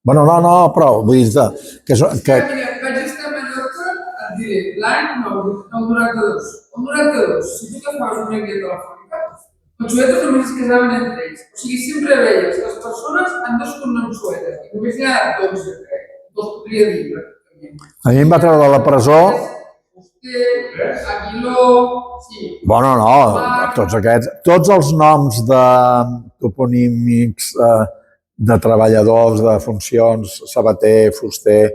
bueno, no, però vull dir que... Mira, vaig estar a Mallorca, et diré, l'any 92. El 92, si tu t'agafes una guia telefònica, els xuetes només es casaven entre ells. O sigui, sempre veies que les persones han dos cognoms xuetes, i només hi ha 12, crec. 2 podria dir. A mi em va treure de la presó... Aguiló, sí. Bueno, no, tots aquests... Tots els noms de toponímics, de treballadors, de funcions, sabater, fuster,